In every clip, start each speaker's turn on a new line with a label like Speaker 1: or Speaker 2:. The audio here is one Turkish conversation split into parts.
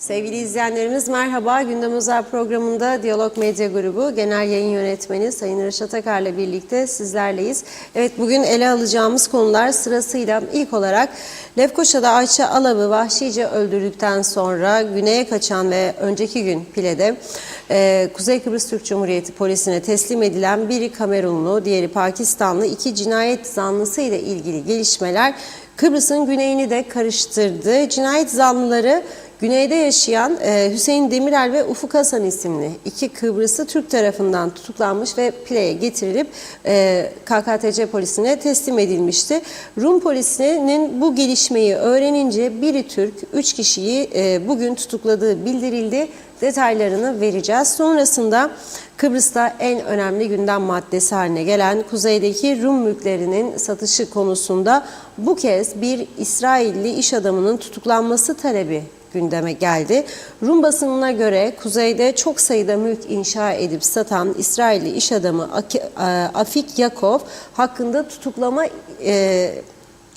Speaker 1: Sevgili izleyenlerimiz merhaba. Gündem Özel programında Diyalog Medya Grubu Genel Yayın Yönetmeni Sayın Reşat Akar'la birlikte sizlerleyiz. Evet, bugün ele alacağımız konular sırasıyla ilk olarak Lefkoşa'da Ayça Alav'ı vahşice öldürdükten sonra güneye kaçan ve önceki gün Pile'de Kuzey Kıbrıs Türk Cumhuriyeti polisine teslim edilen biri Kamerunlu, diğeri Pakistanlı iki cinayet zanlısı ile ilgili gelişmeler Kıbrıs'ın güneyini de karıştırdı. Cinayet zanlıları güneyde yaşayan Hüseyin Demirel ve Ufuk Hasan isimli iki Kıbrıslı Türk tarafından tutuklanmış ve Pile'ye getirilip KKTC polisine teslim edilmişti. Rum polisinin bu gelişmeyi öğrenince biri Türk, 3 kişiyi bugün tutukladığı bildirildi. Detaylarını vereceğiz. Sonrasında Kıbrıs'ta en önemli gündem maddesi haline gelen kuzeydeki Rum mülklerinin satışı konusunda bu kez bir İsrailli iş adamının tutuklanması talebi gündeme geldi. Rum basınına göre kuzeyde çok sayıda mülk inşa edip satan İsrailli iş adamı Afik Yakov hakkında tutuklama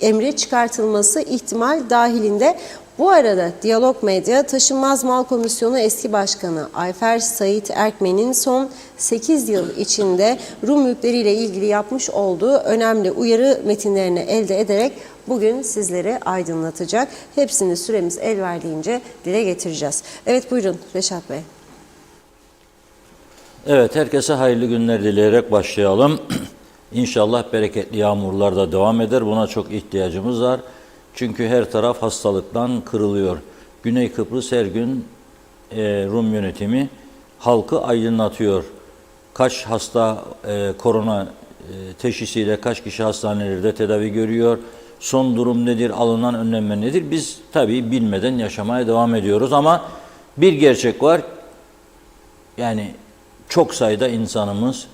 Speaker 1: emri çıkartılması ihtimal dahilinde. Bu arada Diyalog Medya Taşınmaz Mal Komisyonu eski başkanı Ayfer Sait Erkmen'in son 8 yıl içinde Rum mülkleriyle ilgili yapmış olduğu önemli uyarı metinlerini elde ederek bugün sizleri aydınlatacak. Hepsini süremiz el verdiğince dile getireceğiz. Evet, buyurun Reşat Bey.
Speaker 2: Evet, herkese hayırlı günler dileyerek başlayalım. İnşallah bereketli yağmurlar da devam eder. Buna çok ihtiyacımız var. Çünkü her taraf hastalıktan kırılıyor. Güney Kıbrıs her gün Rum yönetimi halkı aydınlatıyor. Kaç hasta korona teşhisiyle kaç kişi hastanelerde tedavi görüyor? Son durum nedir? Alınan önlemler nedir? Biz tabii bilmeden yaşamaya devam ediyoruz ama bir gerçek var. Yani çok sayıda insanımız,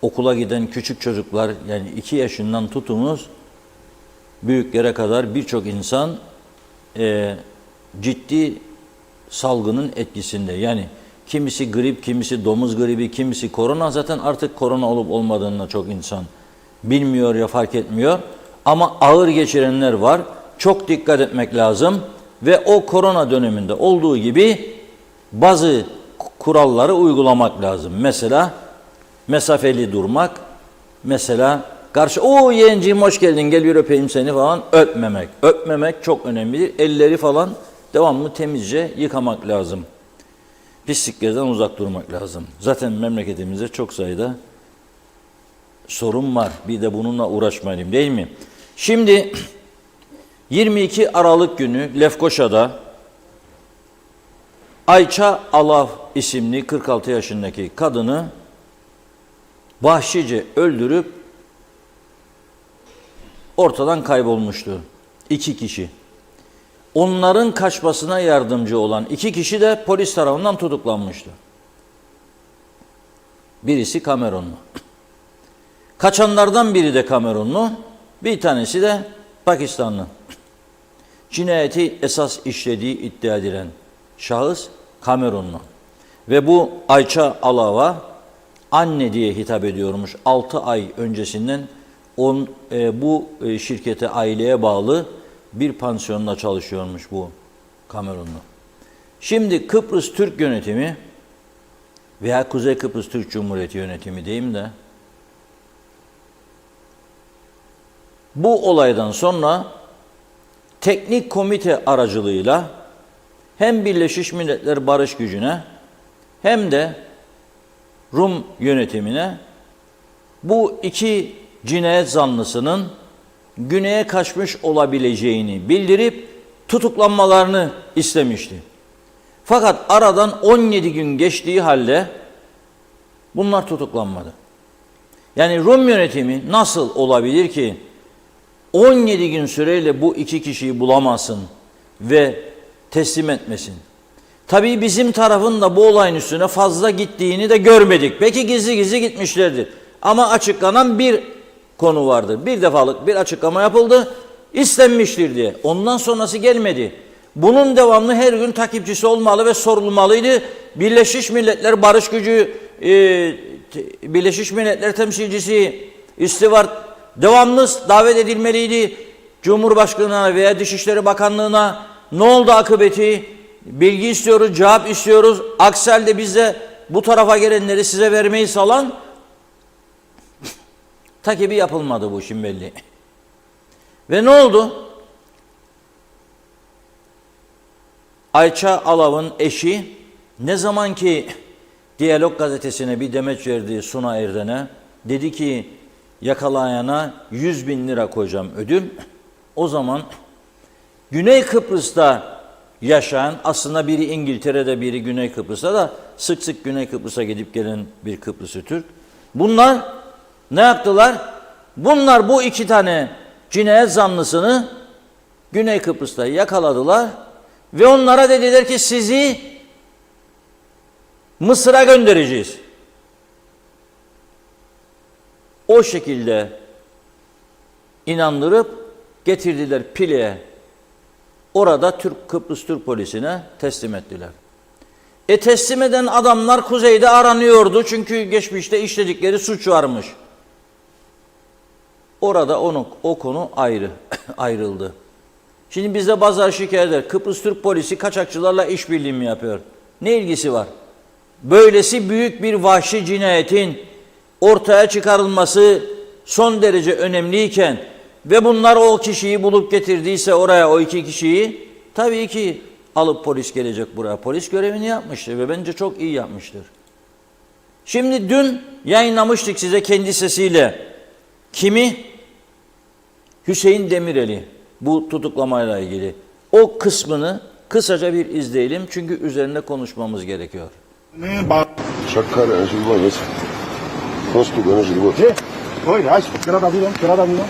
Speaker 2: okula giden küçük çocuklar, yani 2 yaşından tutunuz büyüklere kadar birçok insan ciddi salgının etkisinde. Yani kimisi grip, kimisi domuz gribi, kimisi korona. Zaten artık korona olup olmadığını çok insan bilmiyor ya fark etmiyor. Ama ağır geçirenler var. Çok dikkat etmek lazım. Ve o korona döneminde olduğu gibi bazı kuralları uygulamak lazım. Mesela mesafeli durmak, mesela o yeğenciğim hoş geldin, gel bir öpeyim seni falan, öpmemek. Öpmemek çok önemlidir. Elleri falan devamlı temizce yıkamak lazım. Pisliklerden uzak durmak lazım. Zaten memleketimizde çok sayıda sorun var. Bir de bununla uğraşmayalım, değil mi? Şimdi 22 Aralık günü Lefkoşa'da Ayça Alav isimli 46 yaşındaki kadını vahşice öldürüp ortadan kaybolmuştu. 2 kişi. Onların kaçmasına yardımcı olan 2 kişi de polis tarafından tutuklanmıştı. Birisi Kamerunlu. Kaçanlardan biri de Kamerunlu, bir tanesi de Pakistanlı. Cinayeti esas işlediği iddia edilen şahıs Kamerunlu. Ve bu Ayça Alav'a anne diye hitap ediyormuş. 6 ay öncesinden bu şirkete, aileye bağlı bir pansiyonda çalışıyormuş bu Kamerunlu. Şimdi Kıbrıs Türk yönetimi veya Kuzey Kıbrıs Türk Cumhuriyeti yönetimi diyeyim de, bu olaydan sonra teknik komite aracılığıyla hem Birleşmiş Milletler Barış Gücü'ne hem de Rum yönetimine bu 2 cinayet zanlısının güneye kaçmış olabileceğini bildirip tutuklanmalarını istemişti. Fakat aradan 17 gün geçtiği halde bunlar tutuklanmadı. Yani Rum yönetimi nasıl olabilir ki 17 gün süreyle bu 2 kişiyi bulamasın ve teslim etmesin? Tabii bizim tarafın da bu olayın üstüne fazla gittiğini de görmedik. Belki gizli gizli gitmişlerdir. Ama açıklanan bir konu vardı. Bir defalık bir açıklama yapıldı. İstenmiştir diye. Ondan sonrası gelmedi. Bunun devamlı her gün takipçisi olmalı ve sorulmalıydı. Birleşmiş Milletler Barış Gücü, Birleşmiş Milletler temsilcisi Stewart devamlı davet edilmeliydi. Cumhurbaşkanına veya Dışişleri Bakanlığı'na ne oldu akıbeti? bilgi istiyoruz, cevap istiyoruz. Aksi halde biz de bu tarafa gelenleri size vermeyi salan takibi yapılmadı bu işin belli. Ve ne oldu? Ayça Alav'ın eşi ne zaman ki Diyalog gazetesine bir demeç verdi Suna Erden'e, dedi ki yakalayana 100.000 lira koyacağım ödül. O zaman Güney Kıbrıs'ta yaşayan, aslında biri İngiltere'de biri Güney Kıbrıs'ta da sık sık Güney Kıbrıs'a gidip gelen bir Kıbrıslı Türk. Bunlar ne yaptılar? Bunlar bu iki tane cinayet zanlısını Güney Kıbrıs'ta yakaladılar ve onlara dediler ki sizi Mısır'a göndereceğiz. O şekilde inandırıp getirdiler Pile'ye. Orada Kıbrıs Türk polisine teslim ettiler. Teslim eden adamlar kuzeyde aranıyordu çünkü geçmişte işledikleri suç varmış. Orada o konu ayrıldı. Şimdi bizde bazıları şikayet eder. Kıbrıs Türk polisi kaçakçılarla işbirliği mi yapıyor? Ne ilgisi var? Böylesi büyük bir vahşi cinayetin ortaya çıkarılması son derece önemliyken ve bunlar o kişiyi bulup getirdiyse oraya, o iki kişiyi, tabii ki alıp polis gelecek buraya. Polis görevini yapmıştır ve bence çok iyi yapmıştır. Şimdi dün yayınlamıştık size kendi sesiyle. Kimi? Hüseyin Demirel'i, bu tutuklamayla ilgili. O kısmını kısaca bir izleyelim çünkü üzerinde konuşmamız gerekiyor.
Speaker 3: Шаккар живот. Просто гона живот.
Speaker 4: Ой, аж крада дуром, крада дуром,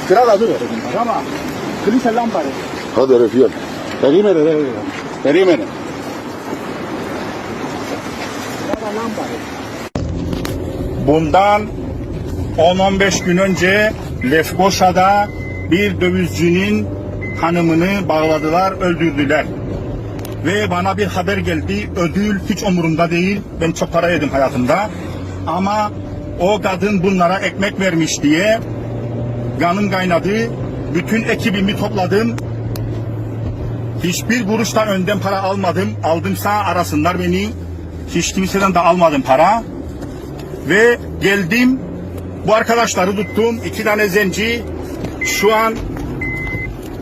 Speaker 4: крада дуром. Ama kilise lambare.
Speaker 3: Hadi Refiyan.
Speaker 4: Perimene. Perimene. Krada lambare. Bundan 10-15 gün önce Lefkoşa'da bir dövizcinin hanımını bağladılar, öldürdüler. Ve bana bir haber geldi, ödül hiç umurumda değil, ben çok para yedim hayatımda. Ama o kadın bunlara ekmek vermiş diye kanım kaynadı, bütün ekibimi topladım. Hiçbir kuruştan önden para almadım, aldımsa arasınlar beni, hiç kimseden de almadım para. Ve geldim, bu arkadaşları tuttum, 2 tane zenci şu an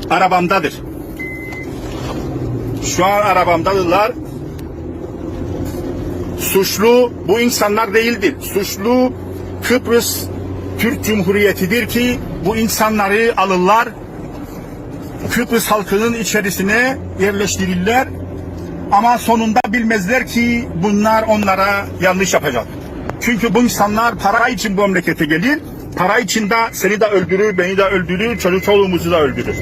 Speaker 4: arabamdadır. Şu an arabamdadırlar. Suçlu bu insanlar değildir. Suçlu Kıbrıs Türk Cumhuriyeti'dir ki bu insanları alırlar. Kıbrıs halkının içerisine yerleştirirler. Ama sonunda bilmezler ki bunlar onlara yanlış yapacak. Çünkü bu insanlar para için bu memlekete gelir. Para için de seni de öldürür, beni de öldürür, çocuk çoluğumuzu da öldürür.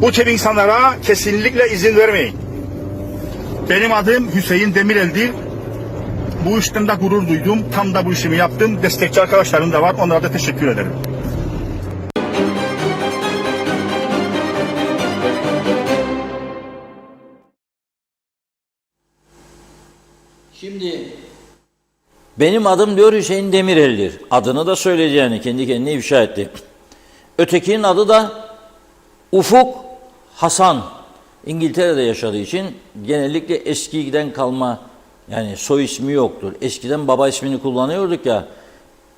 Speaker 4: Bu tip insanlara kesinlikle izin vermeyin. Benim adım Hüseyin Demirel'dir. Bu işten de gurur duydum. Tam da bu işimi yaptım. Destekçi arkadaşlarım da var. Onlara da teşekkür ederim.
Speaker 2: Şimdi benim adım diyor Hüseyin Demirel'dir. Adını da söyleyeceğini kendi kendine ifşa etti. Ötekinin adı da Ufuk Hasan. İngiltere'de yaşadığı için genellikle eskiden kalma, yani soy ismi yoktur. Eskiden baba ismini kullanıyorduk ya.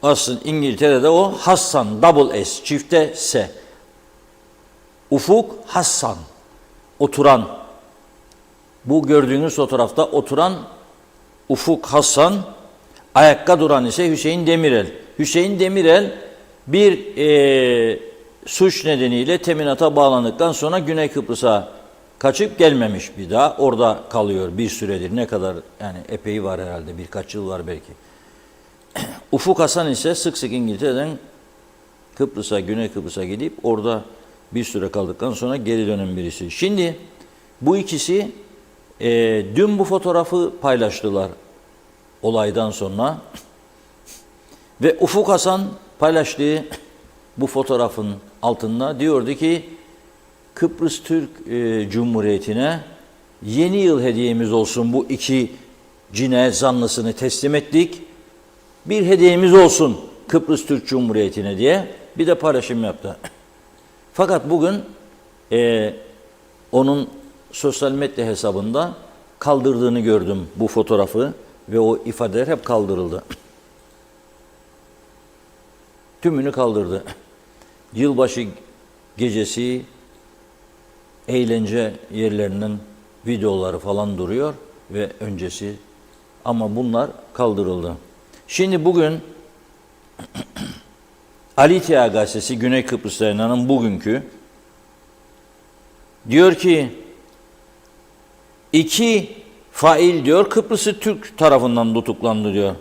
Speaker 2: Aslında İngiltere'de o Hasan, double S, çifte S. Ufuk Hasan, oturan. Bu gördüğünüz fotoğrafta oturan Ufuk Hasan, ayakta duran ise Hüseyin Demirel. Hüseyin Demirel bir suç nedeniyle teminata bağlandıktan sonra Güney Kıbrıs'a kaçıp gelmemiş bir daha. Orada kalıyor bir süredir. Ne kadar, yani epey var herhalde, birkaç yıl var belki. Ufuk Hasan ise sık sık İngiltere'den Kıbrıs'a, Güney Kıbrıs'a gidip orada bir süre kaldıktan sonra geri dönen birisi. Şimdi bu ikisi dün bu fotoğrafı paylaştılar olaydan sonra. Ve Ufuk Hasan paylaştığı bu fotoğrafın altında diyordu ki Kıbrıs Türk Cumhuriyeti'ne yeni yıl hediyemiz olsun, bu iki cinayet zanlısını teslim ettik. Bir hediyemiz olsun Kıbrıs Türk Cumhuriyeti'ne diye bir de paylaşım yaptı. Fakat bugün onun sosyal medya hesabında kaldırdığını gördüm bu fotoğrafı ve o ifadeler hep kaldırıldı. Tümünü kaldırdı. Yılbaşı gecesi eğlence yerlerinin videoları falan duruyor ve öncesi, ama bunlar kaldırıldı. Şimdi bugün Ali Tia gazetesi, Güney Kıbrıs yayınlanan bugünkü, diyor ki 2 fail diyor Kıbrıs'ı Türk tarafından tutuklandı diyor.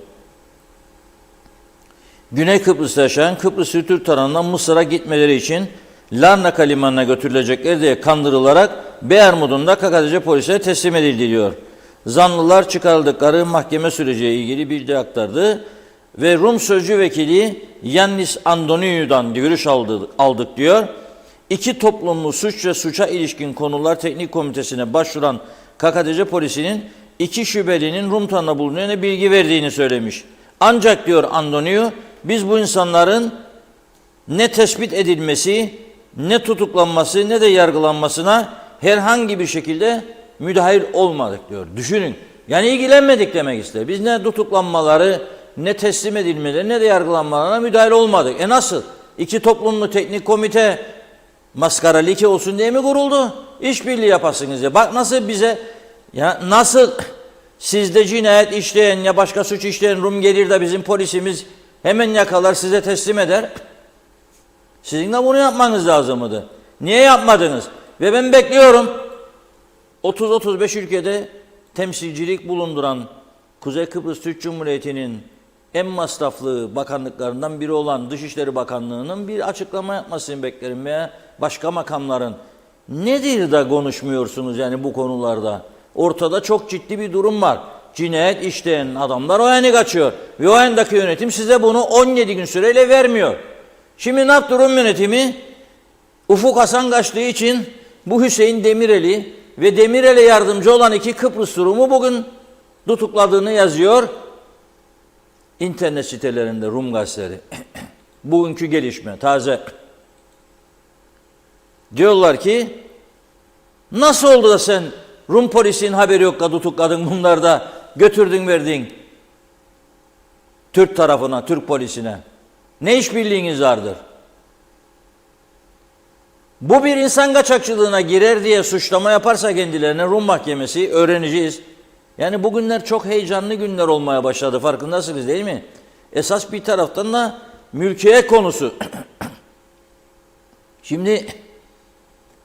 Speaker 2: Güney Kıbrıs'ta yaşayan Kıbrıs'ı Türk tarafından Mısır'a gitmeleri için Larnaka limanına götürülecekler diye kandırılarak Beyermud'un KKTC polisine teslim edildi diyor. Zanlılar çıkarıldıkları mahkeme süreciyle ilgili bilgi aktardı ve Rum sözcü vekili Yannis Andoniou'dan görüş aldık diyor. 2 toplumlu suç ve suça ilişkin konular teknik komitesine başvuran KKTC polisinin 2 şüphelinin Rum tanığına bulunduğuna bilgi verdiğini söylemiş. Ancak diyor Andoniou, biz bu insanların ne tespit edilmesi, ne tutuklanması, ne de yargılanmasına herhangi bir şekilde müdahil olmadık diyor. Düşünün. Yani ilgilenmedik demek ister. Biz ne tutuklanmaları, ne teslim edilmeleri, ne de yargılanmalarına müdahil olmadık. Nasıl? 2 toplumlu teknik komite maskara leke olsun diye mi kuruldu? İşbirliği yapasınız ya. Bak nasıl bize, ya nasıl sizde cinayet işleyen ya başka suç işleyen Rum gelir de bizim polisimiz hemen yakalar, size teslim eder. Sizin de bunu yapmanız lazımdı. Niye yapmadınız? Ve ben bekliyorum. 30-35 ülkede temsilcilik bulunduran Kuzey Kıbrıs Türk Cumhuriyeti'nin en masraflı bakanlıklarından biri olan Dışişleri Bakanlığı'nın bir açıklama yapmasını beklerim veya başka makamların. Nedir de konuşmuyorsunuz yani bu konularda? Ortada çok ciddi bir durum var. Cinayet işleyen adamlar o yana kaçıyor. Ve o yandaki yönetim size bunu 17 gün süreyle vermiyor. Şimdi ne yaptı Rum yönetimi? Ufuk Hasan kaçtığı için bu Hüseyin Demirel'i ve Demirel'e yardımcı olan 2 Kıbrıs Rum'u bugün tutukladığını yazıyor internet sitelerinde Rum gazeteleri. Bugünkü gelişme taze. Diyorlar ki nasıl oldu da sen Rum polisinin haberi yok da tutukladın, bunları da götürdün verdin Türk tarafına, Türk polisine. Ne işbirliğiniz vardır? Bu bir insan kaçakçılığına girer diye suçlama yaparsa kendilerine Rum mahkemesi, öğreneceğiz. Yani bugünler çok heyecanlı günler olmaya başladı, farkındasınız değil mi? Esas bir taraftan da mülkiyet konusu. Şimdi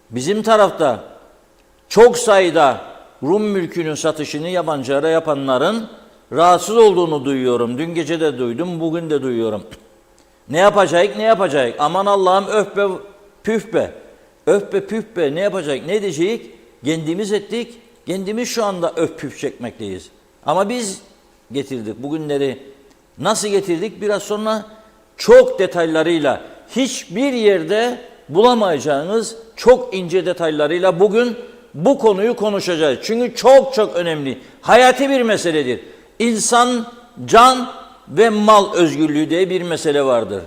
Speaker 2: bizim tarafta çok sayıda Rum mülkünün satışını yabancılara yapanların rahatsız olduğunu duyuyorum. Dün gece de duydum, bugün de duyuyorum. Ne yapacak, ne yapacak? Aman Allah'ım öf be, püf be. Öf be, püf be, ne yapacak, ne diyecek? Kendimiz ettik, kendimiz şu anda öf püf çekmekteyiz. Ama biz getirdik bugünleri. Nasıl getirdik? Biraz sonra çok detaylarıyla, hiçbir yerde bulamayacağınız çok ince detaylarıyla bugün bu konuyu konuşacağız. Çünkü çok çok önemli, hayati bir meseledir. İnsan, can ve mal özgürlüğü diye bir mesele vardır.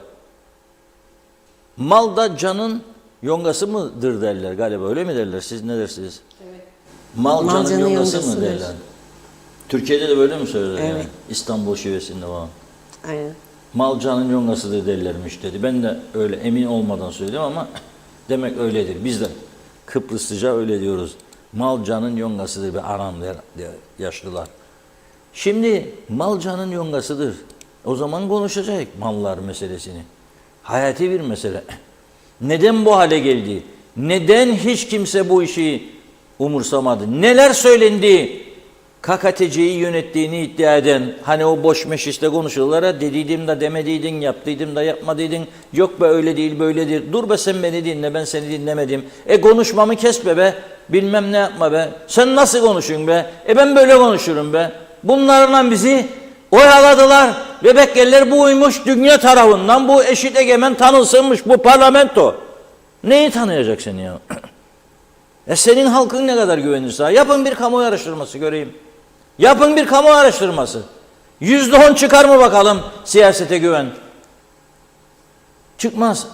Speaker 2: Mal da canın yongası mıdır derler galiba, öyle mi derler? Siz ne dersiniz? Evet. Mal canın yongası mı derler? Türkiye'de de böyle mi söylerler? Evet. Yani? İstanbul şivesinde falan.
Speaker 1: Aynen.
Speaker 2: Mal canın yongasıdır derlermiş dedi. Ben de öyle emin olmadan söyledim ama demek öyledir. Biz de Kıbrıslıca öyle diyoruz. Mal canın yongasıdır be anam der yaşlılar. Şimdi mal canın yongasıdır. O zaman konuşacak mallar meselesini. Hayati bir mesele. Neden bu hale geldi? Neden hiç kimse bu işi umursamadı? Neler söylendi? KKTC'yi yönettiğini iddia eden, hani o boş meşiste konuşuyorlar ya, dediydim da demediydin, yaptıydım da yapmadıydın, yok be öyle değil böyledir, dur be sen beni dinle, ben seni dinlemedim, konuşmamı kes be, bilmem ne yapma be, sen nasıl konuşuyorsun be, ben böyle konuşurum be. Bunlarla bizi oyaladılar ve Bekkerler bu uymuş dünya tarafından, bu eşit egemen tanılsınmış bu parlamento. Neyi tanıyacak seni ya? Senin halkın ne kadar güvenirse, yapın bir kamuoyu araştırması göreyim. Yapın bir kamuoyu araştırması. %10 çıkar mı bakalım siyasete güven? Çıkmaz.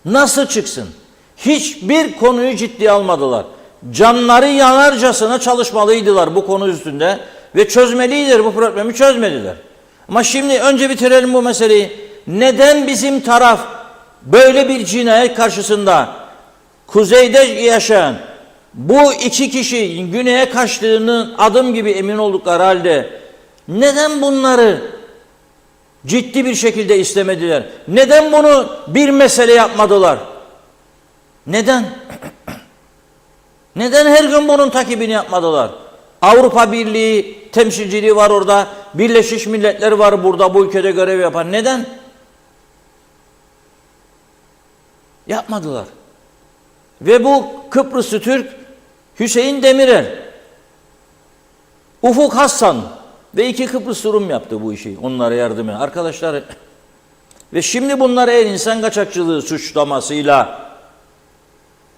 Speaker 2: Nasıl çıksın? Hiçbir konuyu ciddiye almadılar. canları yanarcasına çalışmalıydılar bu konu üstünde ve çözmeliydiler, bu problemi çözmediler. Ama şimdi önce bitirelim bu meseleyi. Neden bizim taraf böyle bir cinayet karşısında kuzeyde yaşayan bu iki kişi güneye kaçtığını adım gibi emin oldukları halde neden bunları ciddi bir şekilde istemediler? Neden bunu bir mesele yapmadılar? Neden? Neden her gün bunun takibini yapmadılar? Avrupa Birliği temsilciliği var orada. Birleşmiş Milletler var burada bu ülkede görev yapan. Neden? Yapmadılar. Ve bu Kıbrıslı Türk Hüseyin Demirel, Ufuk Hassan ve 2 Kıbrıslı Rum yaptı bu işi. Onlara yardım eden arkadaşlar. Ve şimdi bunlar eğer insan kaçakçılığı suçlamasıyla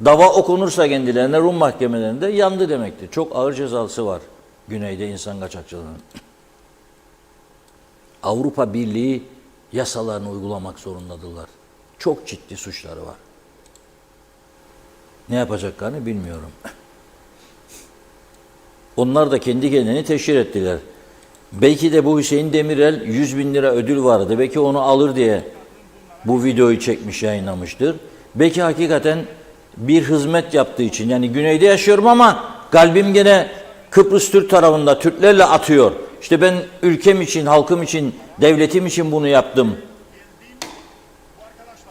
Speaker 2: dava okunursa kendilerine Rum mahkemelerinde yandı demektir. Çok ağır cezalısı var güneyde insan kaçakçılığının. Avrupa Birliği yasalarını uygulamak zorundadırlar. Çok ciddi suçları var. Ne yapacaklarını bilmiyorum. Onlar da kendi kendini teşhir ettiler. Belki de bu Hüseyin Demirel 100.000 lira ödül vardı. Belki onu alır diye bu videoyu çekmiş, yayınlamıştır. Belki hakikaten bir hizmet yaptığı için, yani güneyde yaşıyorum ama kalbim gene Kıbrıs Türk tarafında, Türklerle atıyor. İşte ben ülkem için, halkım için, devletim için bunu yaptım.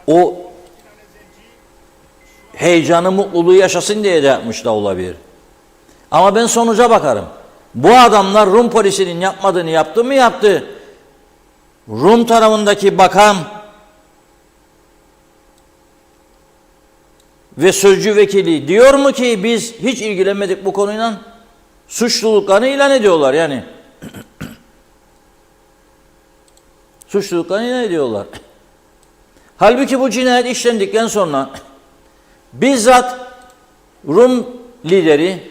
Speaker 2: O heyecanı, mutluluğu yaşasın diye de yapmış da olabilir. Ama ben sonuca bakarım. Bu adamlar Rum polisinin yapmadığını yaptı mı? Yaptı. Rum tarafındaki bakan ve sözcü vekili diyor mu ki biz hiç ilgilenmedik bu konuyla? Suçluluklarını ilan ediyorlar yani. Suçluluklarını ilan ediyorlar. Halbuki bu cinayet işlendikten sonra bizzat Rum lideri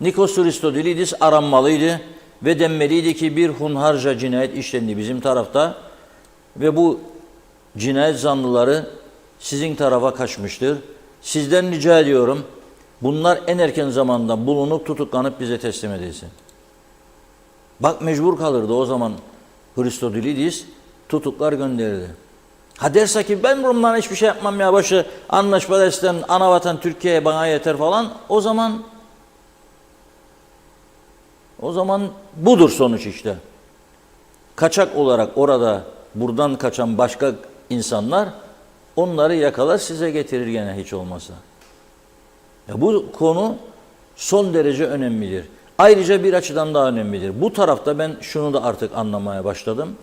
Speaker 2: Nikos Christodoulidis aranmalıydı ve denmeliydi ki bir hunharca cinayet işlendi bizim tarafta ve bu cinayet zanlıları sizin tarafa kaçmıştır. Sizden rica ediyorum, bunlar en erken zamanda bulunup tutuklanıp bize teslim edilsin. Bak mecbur kalırdı o zaman Christodoulidis, tutuklar gönderirdi. Ha derse ki ben Rum'dan hiçbir şey yapmam ya, başı anlaşma istedim, anavatan Türkiye'ye bana yeter falan, o zaman budur sonuç işte. Kaçak olarak orada buradan kaçan başka insanlar onları yakalar size getirir gene hiç olmazsa. Ya bu konu son derece önemlidir. Ayrıca bir açıdan daha önemlidir. Bu tarafta ben şunu da artık anlamaya başladım.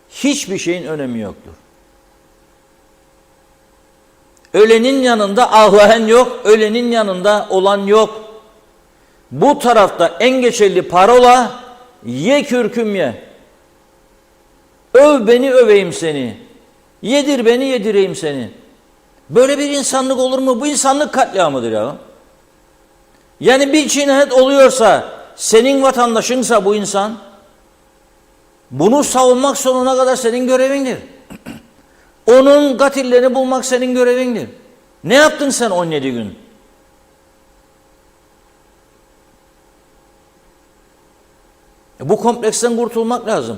Speaker 2: Hiçbir şeyin önemi yoktur. Ölenin yanında ağlayan yok, ölenin yanında olan yok. Bu tarafta en geçerli parola ye kürküm ye. Öv beni öveyim seni. Yedir beni yedireyim seni. Böyle bir insanlık olur mu? Bu insanlık katliamıdır ya. Yani bir cinayet oluyorsa, senin vatandaşınsa bu insan, bunu savunmak sonuna kadar senin görevindir. Onun katillerini bulmak senin görevindir. Ne yaptın sen 17 gün? Bu kompleksten kurtulmak lazım.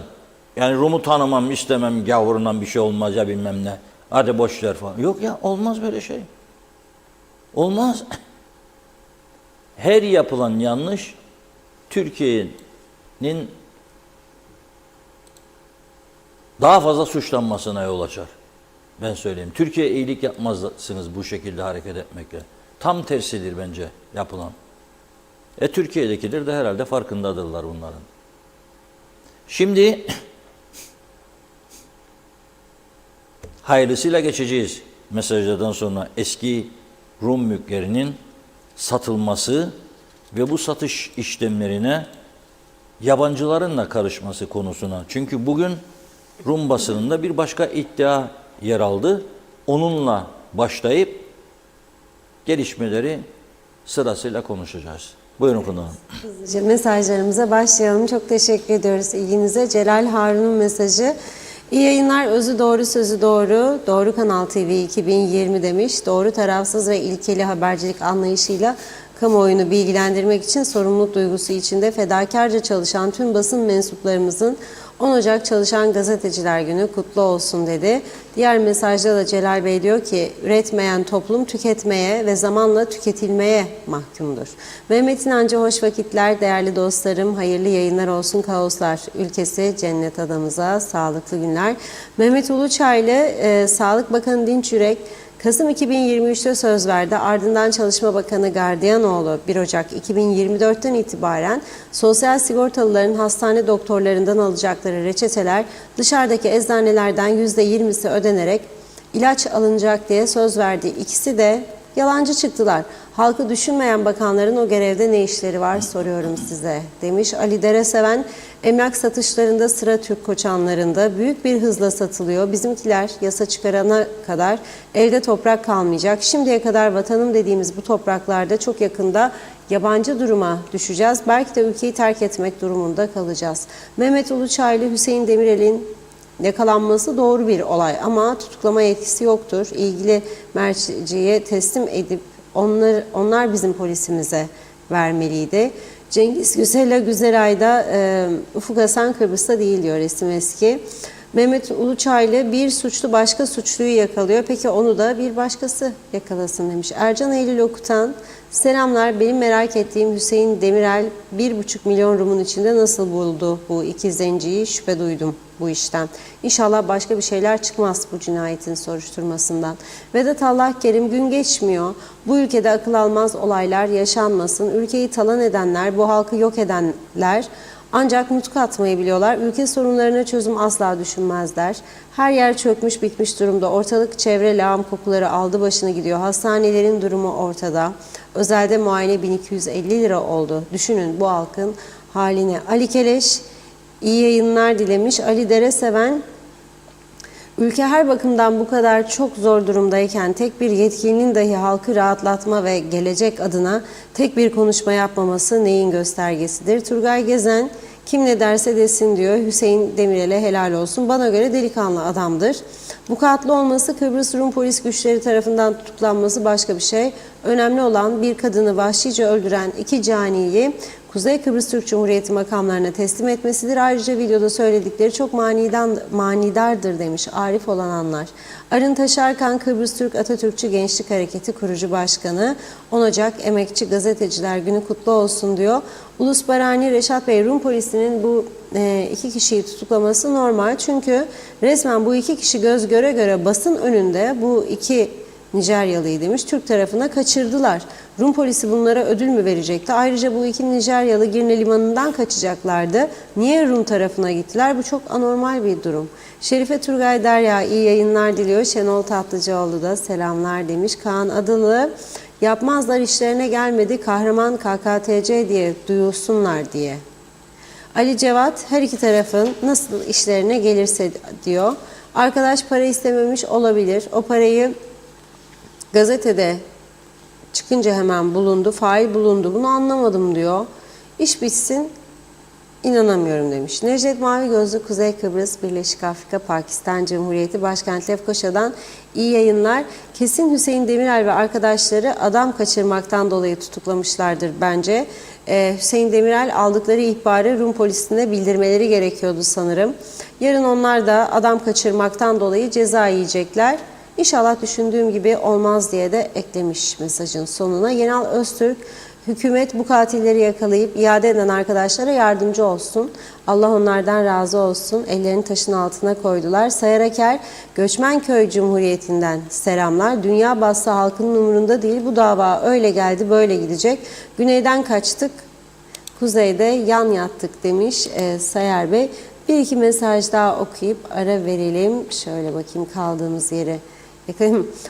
Speaker 2: Yani Rum'u tanımam, istemem, gavurundan bir şey olmaz ya bilmem ne. Hadi boş ver falan. Yok ya, olmaz böyle şey. Olmaz. Her yapılan yanlış Türkiye'nin daha fazla suçlanmasına yol açar. Ben söyleyeyim. Türkiye iyilik yapmazsınız bu şekilde hareket etmekle. Tam tersidir bence yapılan. Türkiye'dekiler de herhalde farkındadırlar bunların. Şimdi hayırlısıyla geçeceğiz mesajlardan sonra eski Rum mülklerinin satılması ve bu satış işlemlerine yabancıların da karışması konusuna. Çünkü bugün Rum basınında bir başka iddia yer aldı. Onunla başlayıp gelişmeleri sırasıyla konuşacağız. Buyurun Funda Hanım.
Speaker 1: Hızlıca mesajlarımıza başlayalım. Çok teşekkür ediyoruz ilginize. Celal Harun'un mesajı. İyi yayınlar, özü doğru, sözü doğru. Doğru Kanal TV 2020 demiş. Doğru, tarafsız ve ilkeli habercilik anlayışıyla kamuoyunu bilgilendirmek için sorumluluk duygusu içinde fedakarca çalışan tüm basın mensuplarımızın 10 Ocak Çalışan Gazeteciler Günü kutlu olsun dedi. Diğer mesajda da Celal Bey diyor ki üretmeyen toplum tüketmeye ve zamanla tüketilmeye mahkumdur. Mehmet İnancı hoş vakitler, değerli dostlarım, hayırlı yayınlar olsun kaoslar. Ülkesi cennet adamıza sağlıklı günler. Mehmet Uluçaylı, Sağlık Bakanı Dinç Yürek, Kasım 2023'te söz verdi. Ardından Çalışma Bakanı Gardiyanoğlu 1 Ocak 2024'ten itibaren sosyal sigortalıların hastane doktorlarından alacakları reçeteler dışarıdaki eczanelerden %20'si ödenerek ilaç alınacak diye söz verdi. İkisi de yalancı çıktılar. Halkı düşünmeyen bakanların o görevde ne işleri var soruyorum size demiş. Ali Dereseven, emlak satışlarında sıra Türk koçanlarında büyük bir hızla satılıyor. Bizimkiler yasa çıkarana kadar elde toprak kalmayacak. Şimdiye kadar vatanım dediğimiz bu topraklarda çok yakında yabancı duruma düşeceğiz. Belki de ülkeyi terk etmek durumunda kalacağız. Mehmet Uluçaylı, Hüseyin Demirel'in yakalanması doğru bir olay ama tutuklama yetkisi yoktur. İlgili merciye teslim edip onlar bizim polisimize vermeliydi. Cengiz Güzelay'da Ufuk Hasan Kıbrıs'ta değil diyor resim eski. Mehmet Uluçaylı bir suçlu başka suçluyu yakalıyor. Peki onu da bir başkası yakalasın demiş. Ercan Eylül Okutan, selamlar. Benim merak ettiğim Hüseyin Demirel 1,5 milyon Rum'un içinde nasıl buldu bu iki zenciyi? Şüphe duydum bu işten. İnşallah başka bir şeyler çıkmaz bu cinayetin soruşturmasından. Vedat Allahkerim, gün geçmiyor. Bu ülkede akıl almaz olaylar yaşanmasın. Ülkeyi talan edenler, bu halkı yok edenler ancak nutuk atmayı biliyorlar. Ülke sorunlarına çözüm asla düşünmezler. Her yer çökmüş bitmiş durumda. Ortalık çevre lağım kokuları aldı başını gidiyor. Hastanelerin durumu ortada. Özelde muayene 1250 lira oldu. Düşünün bu halkın halini. Ali Keleş iyi yayınlar dilemiş. Ali Dereseven, ülke her bakımdan bu kadar çok zor durumdayken tek bir yetkilinin dahi halkı rahatlatma ve gelecek adına tek bir konuşma yapmaması neyin göstergesidir? Turgay Gezen, kim ne derse desin diyor. Hüseyin Demirel'e helal olsun. Bana göre delikanlı adamdır. Vukuatlı olması, Kıbrıs Rum polis güçleri tarafından tutuklanması başka bir şey. Önemli olan bir kadını vahşice öldüren iki caniyi Kuzey Kıbrıs Türk Cumhuriyeti makamlarına teslim etmesidir. Ayrıca videoda söyledikleri çok manidardır demiş Arif Olananlar. Arın Taşarkan, Kıbrıs Türk Atatürkçü Gençlik Hareketi kurucu başkanı, 10 Ocak Emekçi Gazeteciler Günü kutlu olsun diyor. Ulus Barani Reşat Bey, Rum polisinin bu iki kişiyi tutuklaması normal. Çünkü resmen bu iki kişi göz göre göre basın önünde bu iki Nijeryalıyı demiş. Türk tarafına kaçırdılar. Rum polisi bunlara ödül mü verecekti? Ayrıca bu iki Nijeryalı Girne Limanı'ndan kaçacaklardı. Niye Rum tarafına gittiler? Bu çok anormal bir durum. Şerife Turgay Derya iyi yayınlar diliyor. Şenol Tatlıcıoğlu da selamlar demiş. Kaan Adalı, yapmazlar işlerine gelmedi. Kahraman KKTC diye duyulsunlar diye. Ali Cevat, her iki tarafın nasıl işlerine gelirse diyor. Arkadaş para istememiş olabilir. O parayı gazetede çıkınca hemen bulundu, fail bulundu. Bunu anlamadım diyor. İş bitsin, inanamıyorum demiş. Necdet Mavi Gözlü, Kuzey Kıbrıs, Birleşik Afrika, Pakistan Cumhuriyeti, Başkent Lefkoşa'dan iyi yayınlar. Kesin Hüseyin Demirel ve arkadaşları adam kaçırmaktan dolayı tutuklamışlardır bence. Hüseyin Demirel aldıkları ihbarı Rum polisine bildirmeleri gerekiyordu sanırım. Yarın onlar da adam kaçırmaktan dolayı ceza yiyecekler. İnşallah düşündüğüm gibi olmaz diye de eklemiş mesajın sonuna. Yenal Öztürk, hükümet bu katilleri yakalayıp iade eden arkadaşlara yardımcı olsun. Allah onlardan razı olsun. Ellerini taşın altına koydular. Sayar Aker, Göçmenköy Cumhuriyeti'nden selamlar. Dünya bassa halkının umurunda değil. Bu dava öyle geldi böyle gidecek. Güneyden kaçtık, kuzeyde yan yattık demiş Sayar Bey. Bir iki mesaj daha okuyup ara verelim. Şöyle bakayım kaldığımız yere.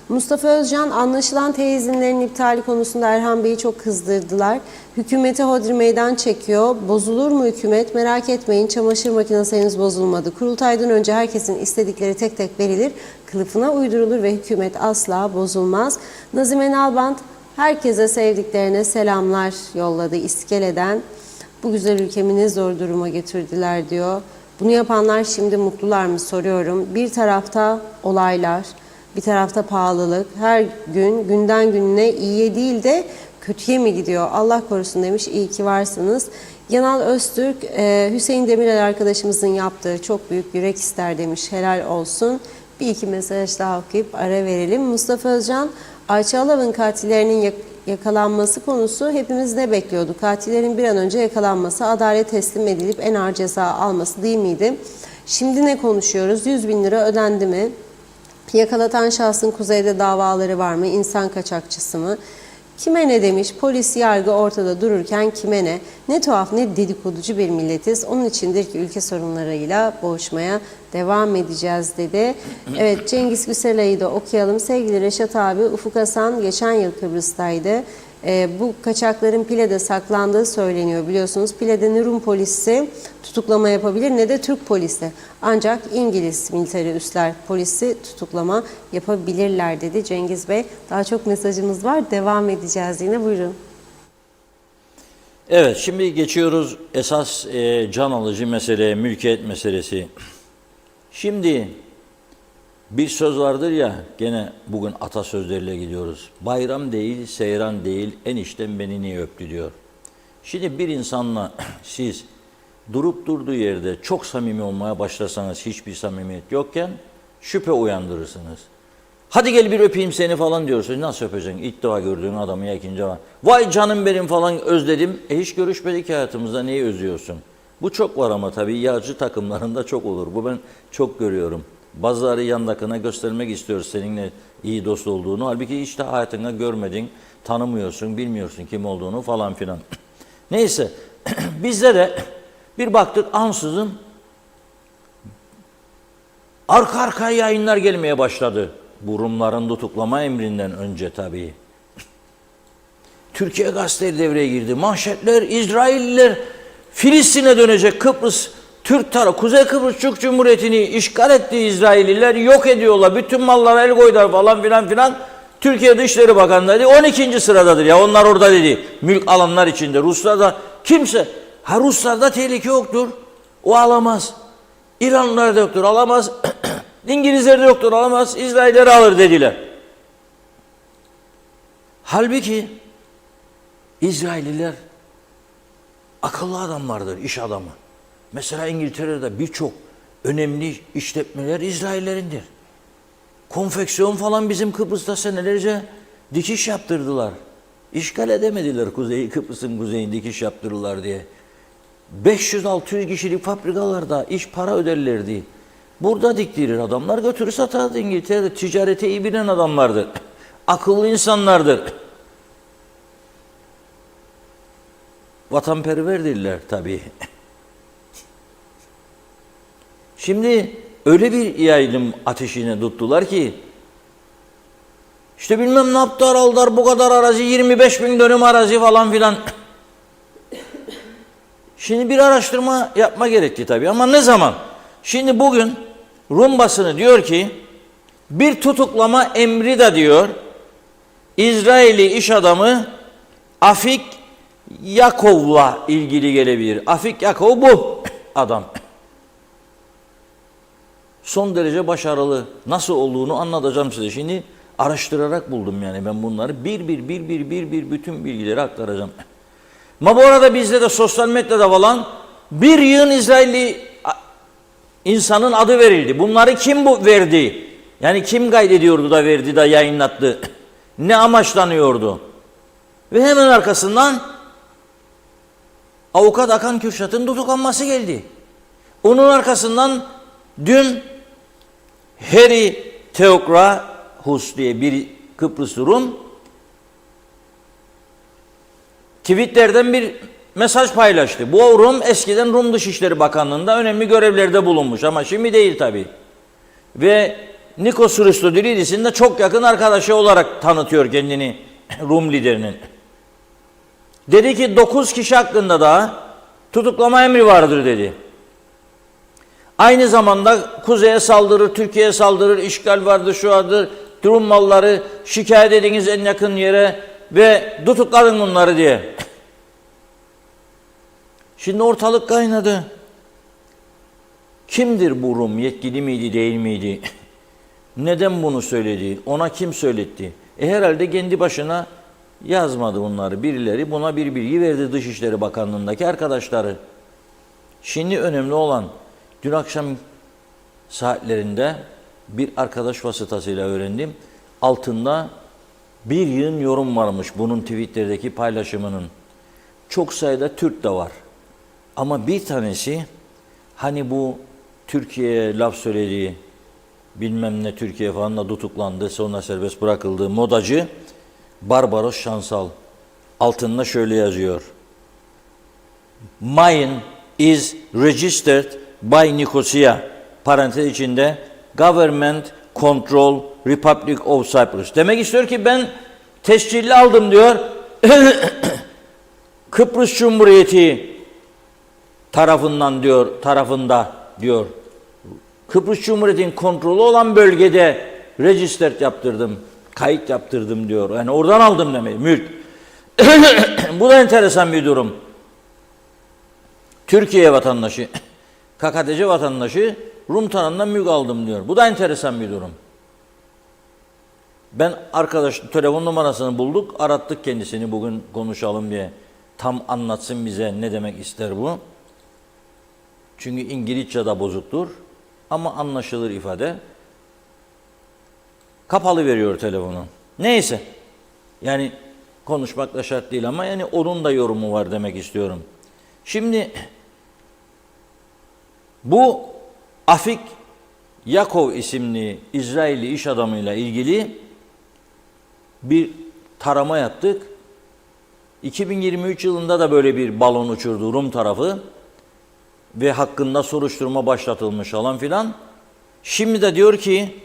Speaker 1: Mustafa Özcan, anlaşılan teyzinlerin iptali konusunda Erhan Bey'i çok kızdırdılar. Hükümete hodri meydan çekiyor. Bozulur mu hükümet? Merak etmeyin, çamaşır makinesi henüz bozulmadı. Kurultaydan önce herkesin istedikleri tek tek verilir. Kılıfına uydurulur ve hükümet asla bozulmaz. Nazime Nalbant, herkese sevdiklerine selamlar yolladı İskele'den. Bu güzel ülkemi ne zor duruma getirdiler diyor. Bunu yapanlar şimdi mutlular mı soruyorum. Bir tarafta olaylar, bir tarafta pahalılık. Her gün günden gününe iyiye değil de kötüye mi gidiyor? Allah korusun demiş. İyi ki varsınız. Yanal Öztürk, Hüseyin Demirel arkadaşımızın yaptığı çok büyük yürek ister demiş. Helal olsun. Bir iki mesaj daha okuyup ara verelim. Mustafa Özcan, Ayça Alav'ın katillerinin yakalanması konusu hepimiz de bekliyorduk. Katillerin bir an önce yakalanması, adalet teslim edilip en ağır ceza alması değil miydi? Şimdi ne konuşuyoruz? 100.000 lira ödendi mi? Yakalatan şahsın kuzeyde davaları var mı? İnsan kaçakçısı mı? Kime ne demiş? Polis, yargı ortada dururken kime ne? Ne tuhaf, ne dedikoducu bir milletiz. Onun içindir ki ülke sorunlarıyla boğuşmaya devam edeceğiz dedi. Evet, Cengiz Güselay'ı da okuyalım. Sevgili Reşat abi, Ufuk Hasan geçen yıl Kıbrıs'taydı. Bu kaçakların Pile'de saklandığı söyleniyor. Biliyorsunuz Pile'de ne Rum polisi tutuklama yapabilir ne de Türk polisi. Ancak İngiliz militeri üsler polisi tutuklama yapabilirler dedi Cengiz Bey. Daha çok mesajımız var. Devam edeceğiz yine. Buyurun.
Speaker 2: Evet, şimdi geçiyoruz esas can alıcı meseleye, mülkiyet meselesi. Şimdi bir söz vardır ya, gene bugün atasözleriyle gidiyoruz. Bayram değil, seyran değil, eniştem beni niye öptü diyor. Şimdi bir insanla siz durup durduğu yerde çok samimi olmaya başlarsanız, hiçbir samimiyet yokken şüphe uyandırırsınız. Hadi gel bir öpeyim seni falan diyorsunuz. Nasıl öpeceksin? İlk defa gördüğün adamı ya ikinci defa. Vay canım benim falan özledim. Hiç görüşmedik hayatımızda, neyi özlüyorsun? Bu çok var ama tabii yağcı takımlarında çok olur. Bu ben çok görüyorum. Bazıları yandakına göstermek istiyor seninle iyi dost olduğunu. Halbuki işte hayatında görmedin, tanımıyorsun, bilmiyorsun kim olduğunu falan filan. Neyse, bizde de bir baktık ansızın arka arkaya yayınlar gelmeye başladı. Bu Rumların tutuklama emrinden önce tabii. Türkiye gazeteleri devreye girdi. Manşetler, İsrailliler Filistin'e dönecek, Kıbrıs Türk tarafı, Kuzey Kıbrıs Türk Cumhuriyeti'ni işgal etti İsrailliler, yok ediyorlar, bütün mallara el koydular falan filan filan. Türkiye Dışişleri Bakanı dedi 12. sıradadır ya, onlar orada dedi. Mülk alanlar içinde. Ruslarda kimse, Ruslarda tehlike yoktur, o alamaz. İranlılar da yoktur, alamaz. İngilizler de yoktur, alamaz. İsrailleri alır dediler. Halbuki İsrailliler akıllı adamlardır, iş adamı. Mesela İngiltere'de birçok önemli işletmeler İsraillerindir. Konfeksiyon falan bizim Kıbrıs'ta senelerce dikiş yaptırdılar. İşgal edemediler Kıbrıs'ın kuzeyinde dikiş yaptırırlar diye. 500-600 kişilik fabrikalarda iş para öderlerdi. Burada diktirir adamlar, götürür satardı. İngiltere'de ticarete iyi bilen adamlardır. Akıllı insanlardır. Vatanperverdirler tabii. Şimdi öyle bir yayılım ateşine tuttular ki işte bilmem ne yaptılar, aldılar bu kadar arazi, 25.000 dönüm arazi falan filan. Şimdi bir araştırma yapma gerekti tabii ama ne zaman? Şimdi bugün Rum basını diyor ki bir tutuklama emri de diyor İsrailli iş adamı Afik Yakov'la ilgili gelebilir. Afik Yakov bu adam. Son derece başarılı. Nasıl olduğunu anlatacağım size. Şimdi araştırarak buldum yani ben bunları. Bir bütün bilgileri aktaracağım. Ama bu arada bizde de sosyal medyada falan bir yığın İsrailli insanın adı verildi. Bunları kim verdi? Yani kim kaydediyordu da verdi de yayınlattı? Ne amaçlanıyordu? Ve hemen arkasından avukat Akan Kürşat'ın tutuklanması geldi. Onun arkasından dün Harry Theokrahus diye bir Kıbrıslı Rum Twitter'den bir mesaj paylaştı. Bu Rum eskiden Rum Dışişleri Bakanlığı'nda önemli görevlerde bulunmuş ama şimdi değil tabii. Ve Nikos Christodoulidis'in de çok yakın arkadaşı olarak tanıtıyor kendini Rum liderinin. Dedi ki 9 kişi hakkında da tutuklama emri vardır dedi. Aynı zamanda kuzeye saldırır, Türkiye'ye saldırır, işgal vardır, şu vardır, Rum malları şikayet ediniz en yakın yere ve tutukladın bunları diye. Şimdi ortalık kaynadı. Kimdir bu Rum? Yetkili miydi, değil miydi? Neden bunu söyledi? Ona kim söyletti? Herhalde kendi başına Yazmadı bunları birileri. Buna bir bilgi verdi Dışişleri Bakanlığı'ndaki arkadaşları. Şimdi önemli olan dün akşam saatlerinde bir arkadaş vasıtasıyla öğrendim. Altında bir yığın yorum varmış bunun Twitter'deki paylaşımının. Çok sayıda Türk de var. Ama bir tanesi hani bu Türkiye'ye laf söylediği bilmem ne Türkiye falan da tutuklandı sonra serbest bırakıldığı modacı Barbaros Şansal. Altında şöyle yazıyor. Mine is registered by Nicosia. Parantez içinde Government Control Republic of Cyprus. Demek istiyor ki ben tescilli aldım diyor. Kıbrıs Cumhuriyeti tarafında diyor. Kıbrıs Cumhuriyeti'nin kontrolü olan bölgede registered yaptırdım, kayıt yaptırdım diyor. Yani oradan aldım demek, mülk. Bu da enteresan bir durum. Türkiye vatandaşı, KKTC vatandaşı Rum tarafından mülk aldım diyor. Bu da enteresan bir durum. Ben arkadaş telefon numarasını bulduk, arattık kendisini bugün konuşalım diye. Tam anlatsın bize ne demek ister bu. Çünkü İngilizce de bozuktur ama anlaşılır ifade. Kapalı veriyor telefonu. Neyse. Yani konuşmak da şart değil ama yani onun da yorumu var demek istiyorum. Şimdi bu Afik Yakov isimli İsrailli iş adamıyla ilgili bir tarama yaptık. 2023 yılında da böyle bir balon uçurdu Rum tarafı ve hakkında soruşturma başlatılmış falan filan. Şimdi de diyor ki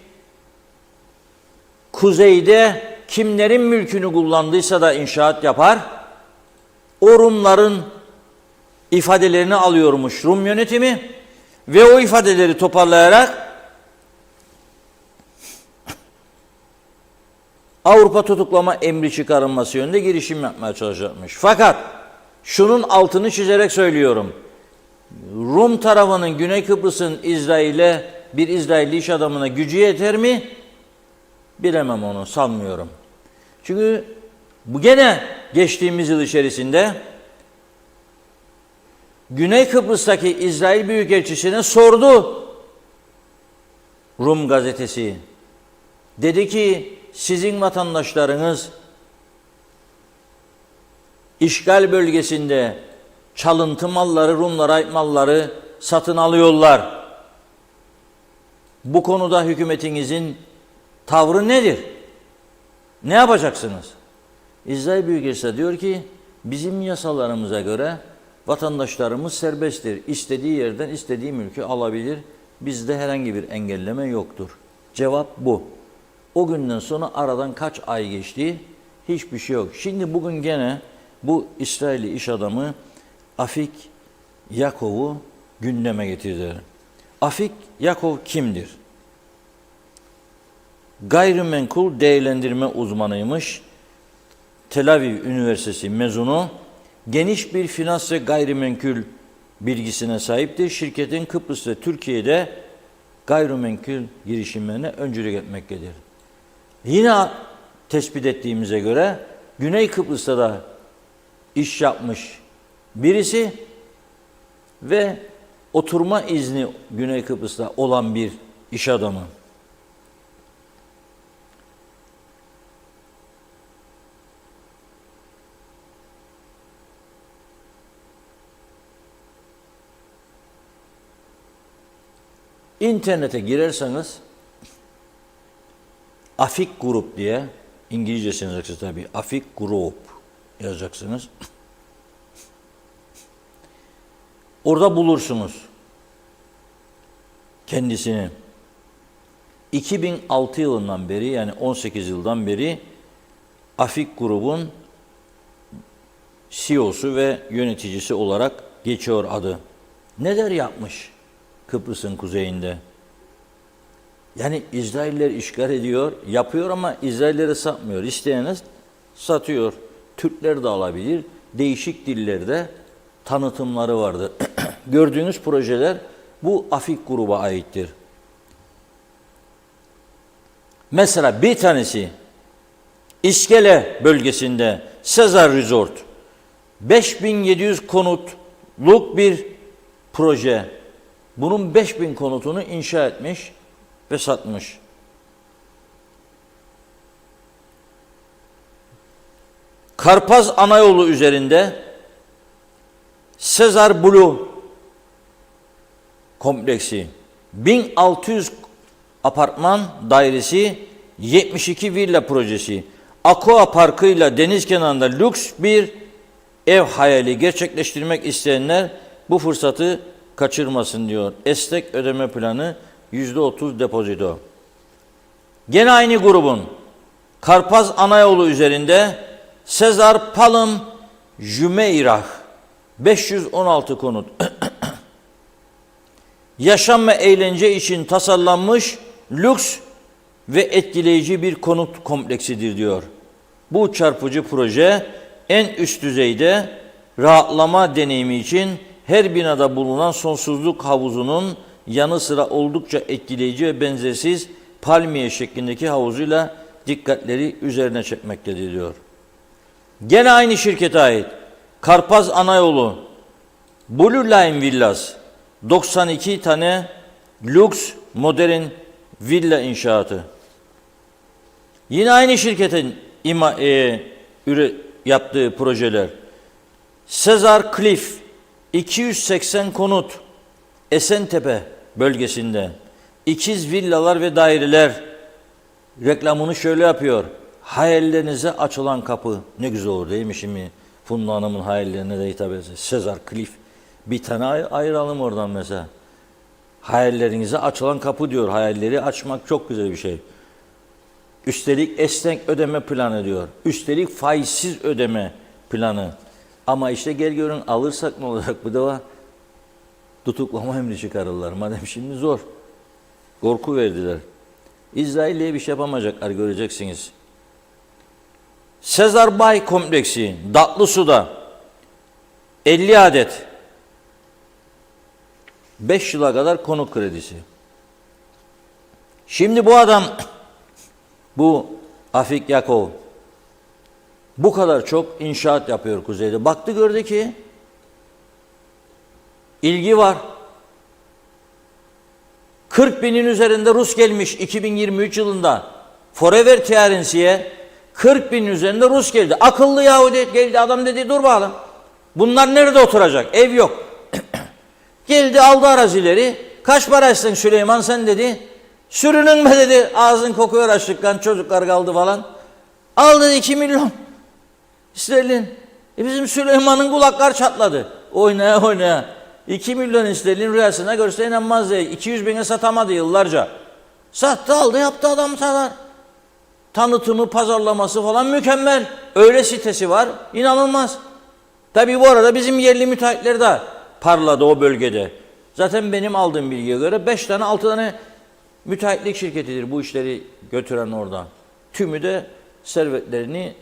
Speaker 2: kuzeyde kimlerin mülkünü kullandıysa da inşaat yapar. O Rumların ifadelerini alıyormuş Rum yönetimi ve o ifadeleri toparlayarak Avrupa tutuklama emri çıkarılması yönünde girişim yapmaya çalışacakmış. Fakat şunun altını çizerek söylüyorum. Rum tarafının Güney Kıbrıs'ın İsrail'e bir İsrailli iş adamına gücü yeter mi? Bilemem onu, sanmıyorum. Çünkü bu gene geçtiğimiz yıl içerisinde Güney Kıbrıs'taki İsrail Büyükelçisi'ne sordu Rum gazetesi. Dedi ki sizin vatandaşlarınız işgal bölgesinde çalıntı malları, Rumlara ait malları satın alıyorlar. Bu konuda hükümetinizin tavrı nedir? Ne yapacaksınız? İsrail Büyükelçisi diyor ki bizim yasalarımıza göre vatandaşlarımız serbesttir. İstediği yerden istediği mülkü alabilir. Bizde herhangi bir engelleme yoktur. Cevap bu. O günden sonra aradan kaç ay geçti? Hiçbir şey yok. Şimdi bugün gene bu İsrailli iş adamı Afik Yakov'u gündeme getirdiler. Afik Yakov kimdir? Gayrimenkul değerlendirme uzmanıymış. Tel Aviv Üniversitesi mezunu. Geniş bir finans ve gayrimenkul bilgisine sahiptir. Şirketin Kıbrıs ve Türkiye'de gayrimenkul girişimlerine öncülük etmektedir. Yine tespit ettiğimize göre Güney Kıbrıs'ta da iş yapmış birisi ve oturma izni Güney Kıbrıs'ta olan bir iş adamı. İnternete girerseniz Afik Grup diye İngilizcesini yazacaksınız tabii. Afik Grup yazacaksınız. Orada bulursunuz kendisini. 2006 yılından beri yani 18 yıldan beri Afik Grubun CEO'su ve yöneticisi olarak geçiyor adı. Neler yapmış Kıbrıs'ın kuzeyinde? Yani İsrailler işgal ediyor, yapıyor ama İsraillere satmıyor. İsteyeniz satıyor. Türkler de alabilir. Değişik dillerde tanıtımları vardır. Gördüğünüz projeler bu Afik gruba aittir. Mesela bir tanesi İskele bölgesinde Sezar Resort 5700 konutluk bir proje. Bunun 5000 konutunu inşa etmiş ve satmış. Karpaz Anayolu üzerinde Sezar Blue kompleksi 1600 apartman dairesi, 72 villa projesi, Aqua Parkı ile deniz kenarında lüks bir ev hayali gerçekleştirmek isteyenler bu fırsatı kaçırmasın diyor. Esnek ödeme planı, %30 depozito. Gene aynı grubun Karpaz Anayolu üzerinde Sezar Palm Jumeirah 516 konut. Yaşam ve eğlence için tasarlanmış lüks ve etkileyici bir konut kompleksidir diyor. Bu çarpıcı proje en üst düzeyde rahatlama deneyimi için her binada bulunan sonsuzluk havuzunun yanı sıra oldukça etkileyici ve benzersiz palmiye şeklindeki havuzuyla dikkatleri üzerine çekmektedir diyor. Gene aynı şirkete ait Karpaz Anayolu Blue Line Villas 92 tane lüks modern villa inşaatı. Yine aynı şirketin yaptığı projeler. Sezar Cliff 280 konut Esentepe bölgesinde. İkiz villalar ve daireler reklamını şöyle yapıyor. Hayallerinize açılan kapı. Ne güzel olur değil mi şimdi? Funda Hanım'ın hayallerine de hitap etse. Sezar Cliff. Bir tane ayıralım oradan mesela. Hayallerinize açılan kapı diyor. Hayalleri açmak çok güzel bir şey. Üstelik esnek ödeme planı diyor. Üstelik faizsiz ödeme planı. Ama işte gel görün alırsak ne olacak bu defa? Tutuklama emri çıkarırlar. Madem şimdi zor. Korku verdiler. İsrail'e bir şey yapamayacaklar, göreceksiniz. Sezar Bay kompleksi Datlısu'da 50 adet 5 yıla kadar konut kredisi. Şimdi bu adam, bu Afik Yakov bu kadar çok inşaat yapıyor kuzeyde. Baktı gördü ki ilgi var. 40 binin üzerinde Rus gelmiş 2023 yılında. Forever Tiarensi'ye 40 binin üzerinde Rus geldi. Akıllı Yahudi geldi. Adam dedi dur bakalım. Bunlar nerede oturacak? Ev yok. Geldi aldı arazileri. Kaç para istedin Süleyman sen dedi. Sürünün mü dedi. Ağzın kokuyor açlıktan, çocuklar kaldı falan. Al dedi 2 milyon sterlin. Bizim Süleyman'ın kulaklar çatladı. Oynaya oynaya. 2 milyon sterlin rüyasına görse inanmaz diye. 200 bine satamadı yıllarca. Sattı aldı yaptı adam satar. Tanıtımı, pazarlaması falan mükemmel. Öyle sitesi var. İnanılmaz. Tabii bu arada bizim yerli müteahhitler de parladı o bölgede. Zaten benim aldığım bilgiye göre 5 tane 6 tane müteahhitlik şirketidir bu işleri götüren orada. Tümü de servetlerini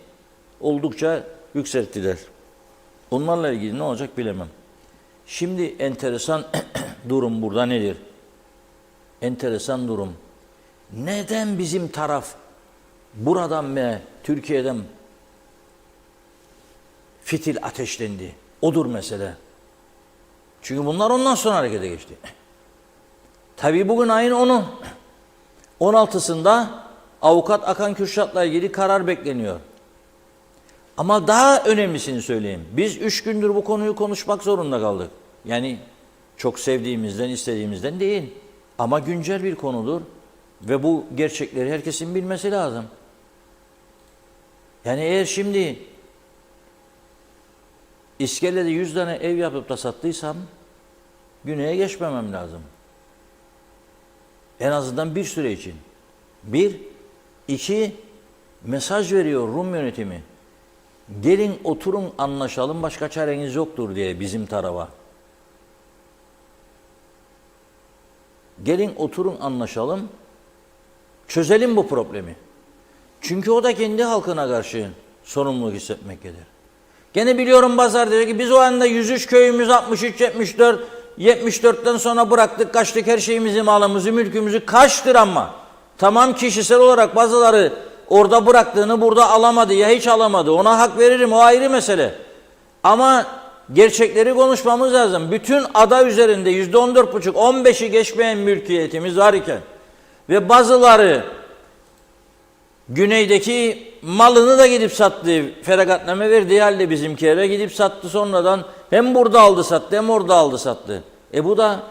Speaker 2: oldukça yükselttiler. Onlarla ilgili ne olacak bilemem. Şimdi enteresan durum burada nedir? Enteresan durum. Neden bizim taraf buradan ve Türkiye'den fitil ateşlendi? Odur mesele. Çünkü bunlar ondan sonra harekete geçti. Tabii bugün ayın 10'u. 16'sında avukat Akan Kürşat'la ilgili karar bekleniyor. Ama daha önemlisini söyleyeyim. Biz 3 gündür bu konuyu konuşmak zorunda kaldık. Yani çok sevdiğimizden, istediğimizden değil. Ama güncel bir konudur. Ve bu gerçekleri herkesin bilmesi lazım. Yani eğer şimdi İskele'de 100 tane ev yapıp da sattıysam güneye geçmemem lazım. En azından bir süre için. 1, 2, mesaj veriyor Rum yönetimi. Gelin oturun anlaşalım başka çareniz yoktur diye bizim tarafa. Gelin oturun anlaşalım, çözelim bu problemi. Çünkü o da kendi halkına karşı sorumluluk hissetmektedir. Gene biliyorum Bazar diyor ki biz o anda 103 köyümüz 63, 74, 74'ten sonra bıraktık, kaçtık her şeyimizi, malımızı, mülkümüzü kaçtır ama. Tamam kişisel olarak bazıları Orada bıraktığını burada alamadı ya hiç alamadı. Ona hak veririm, o ayrı mesele. Ama gerçekleri konuşmamız lazım. Bütün ada üzerinde %14,5, 15'i geçmeyen mülkiyetimiz var iken ve bazıları güneydeki malını da gidip sattı. Feragatname verdiği halde bizimkilere gidip sattı sonradan. Hem burada aldı sattı hem orada aldı sattı. Bu da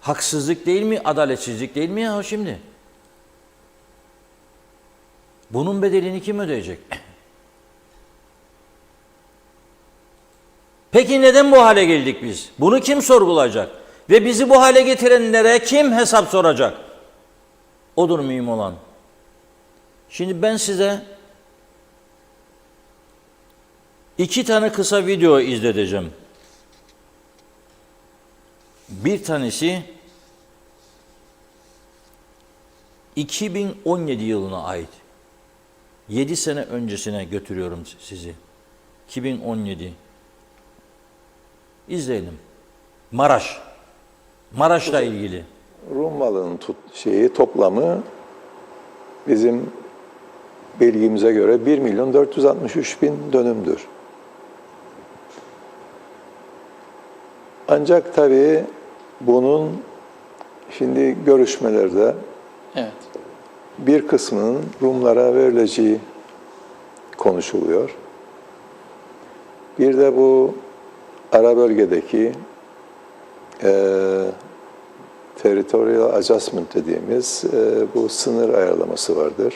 Speaker 2: haksızlık değil mi? Adaletsizlik değil mi ya şimdi? Bunun bedelini kim ödeyecek? Peki neden bu hale geldik biz? Bunu kim sorgulayacak? Ve bizi bu hale getirenlere kim hesap soracak? Odur mühim olan. Şimdi ben size 2 tane kısa video izleteceğim. Bir tanesi 2017 yılına ait. 7 sene öncesine götürüyorum sizi. 2017. İzleyelim. Maraş'la ilgili.
Speaker 5: Rum malının toplamı bizim bilgimize göre 1.463.000 dönümdür. Ancak tabii bunun şimdi görüşmelerde bir kısmının Rumlara verileceği konuşuluyor. Bir de bu ara bölgedeki territorial adjustment dediğimiz bu sınır ayarlaması vardır.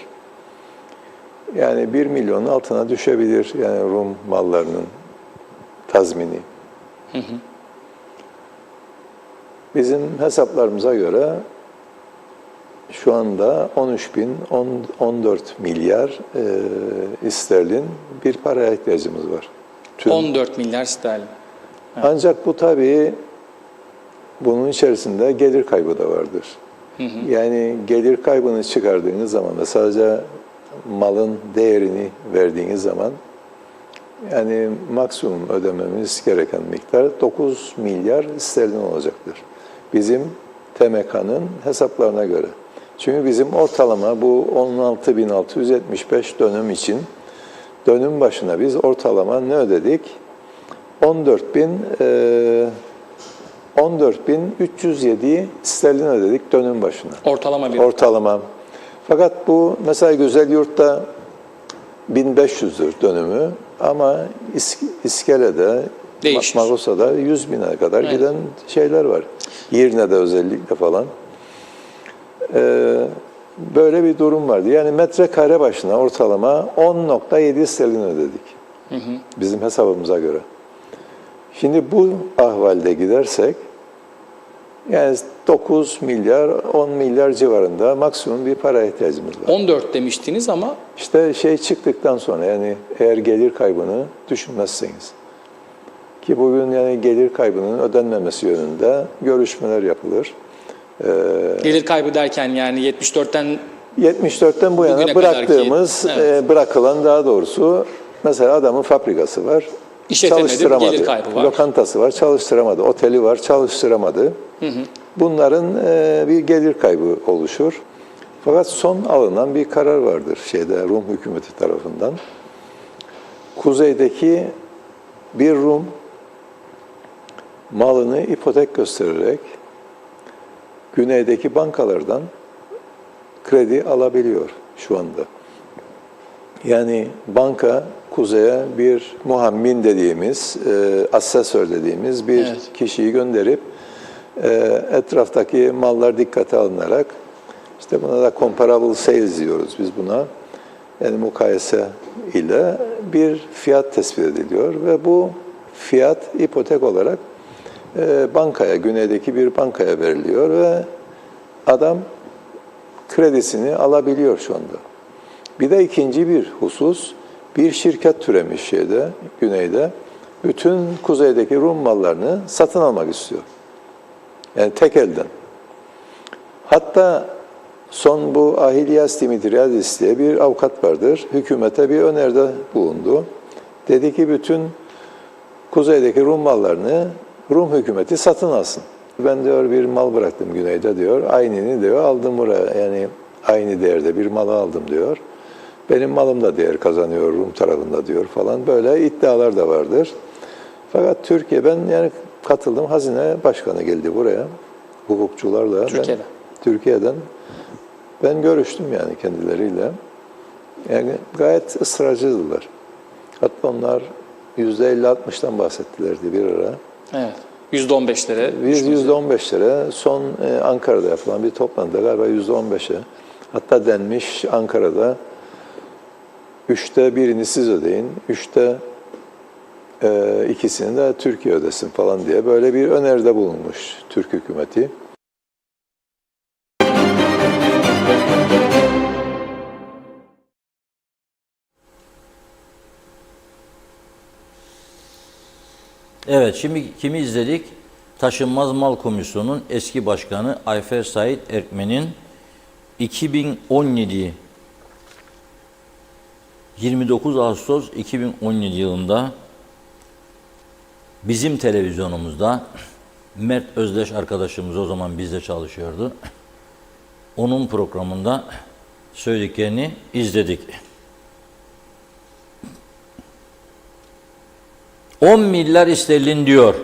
Speaker 5: Yani 1 milyonun altına düşebilir yani Rum mallarının tazmini. Bizim hesaplarımıza göre şu anda 13.014 milyar sterlin bir paraya ihtiyacımız var.
Speaker 6: 14 milyar sterlin.
Speaker 5: Evet. Ancak bu tabii bunun içerisinde gelir kaybı da vardır. Yani gelir kaybını çıkardığınız zaman da sadece malın değerini verdiğiniz zaman yani maksimum ödememiz gereken miktar 9 milyar sterlin olacaktır. Bizim TMK'nın hesaplarına göre. Çünkü bizim ortalama bu 16.675 dönüm için dönüm başına biz ortalama ne ödedik? 14.307 sterlin ödedik dönüm başına.
Speaker 6: Ortalama bir.
Speaker 5: Ortalama. Fakat bu mesela Güzelyurt'ta 1500'dür dönümü ama İskele'de, Magosa'da 100.000'e kadar giden şeyler var. Yirne'de özellikle falan. Böyle bir durum vardı. Yani metrekare başına ortalama 10.7 sterlin ödedik. Bizim hesabımıza göre. Şimdi bu ahvalde gidersek yani 9 milyar, 10 milyar civarında maksimum bir para ihtiyacımız var.
Speaker 6: 14 demiştiniz ama
Speaker 5: İşte çıktıktan sonra yani eğer gelir kaybını düşünmezseniz ki bugün yani gelir kaybının ödenmemesi yönünde görüşmeler yapılır.
Speaker 6: Gelir kaybı derken yani
Speaker 5: 74'ten bu yana bıraktığımız, bırakılan daha doğrusu mesela adamın fabrikası var. Çalıştıramadı.
Speaker 6: Gelir kaybı var.
Speaker 5: Lokantası var, çalıştıramadı. Oteli var, çalıştıramadı. Bunların bir gelir kaybı oluşur. Fakat son alınan bir karar vardır Rum hükümeti tarafından. Kuzeydeki bir Rum malını ipotek göstererek güneydeki bankalardan kredi alabiliyor şu anda. Yani banka kuzeye bir muhammin dediğimiz, asesör dediğimiz bir kişiyi gönderip etraftaki mallar dikkate alınarak işte buna da comparable sales diyoruz biz buna. Yani mukayese ile bir fiyat tespit ediliyor ve bu fiyat ipotek olarak bankaya, güneydeki bir bankaya veriliyor ve adam kredisini alabiliyor şu anda. Bir de ikinci bir husus, bir şirket türemiş güneyde, bütün kuzeydeki Rum mallarını satın almak istiyor. Yani tek elden. Hatta son bu Ahilias Dimitriadis diye bir avukat vardır. Hükümete bir öneride bulundu. Dedi ki bütün kuzeydeki Rum mallarını Rum hükümeti satın alsın. Ben diyor bir mal bıraktım güneyde diyor. Aynını diyor aldım buraya. Yani aynı değerde bir malı aldım diyor. benim malım da değer kazanıyor Rum tarafında diyor falan, böyle iddialar da vardır. Fakat Türkiye, ben yani katıldım, Hazine Başkanı geldi buraya hukukçularla.
Speaker 6: Türkiye'den.
Speaker 5: Türkiye'den. Ben görüştüm yani kendileriyle. Yani gayet ısrarcıdılar. Hatta onlar %50-60'tan bahsettilerdi bir ara.
Speaker 6: Evet. %15'lere.
Speaker 5: Biz %15'lere, son Ankara'da yapılan bir toplantıda galiba %15'e, hatta denmiş Ankara'da 1/3'ünü siz ödeyin, 2'sini de Türkiye ödesin falan diye böyle bir öneride bulunmuş Türk hükümeti.
Speaker 2: Evet, şimdi kimi izledik? Taşınmaz Mal Komisyonu'nun eski başkanı Ayfer Said Erkmen'in 2017 29 Ağustos 2017 yılında bizim televizyonumuzda, Mert Özdeş arkadaşımız o zaman bizde çalışıyordu, onun programında söylediklerini izledik. 10 milyar sterlin diyor.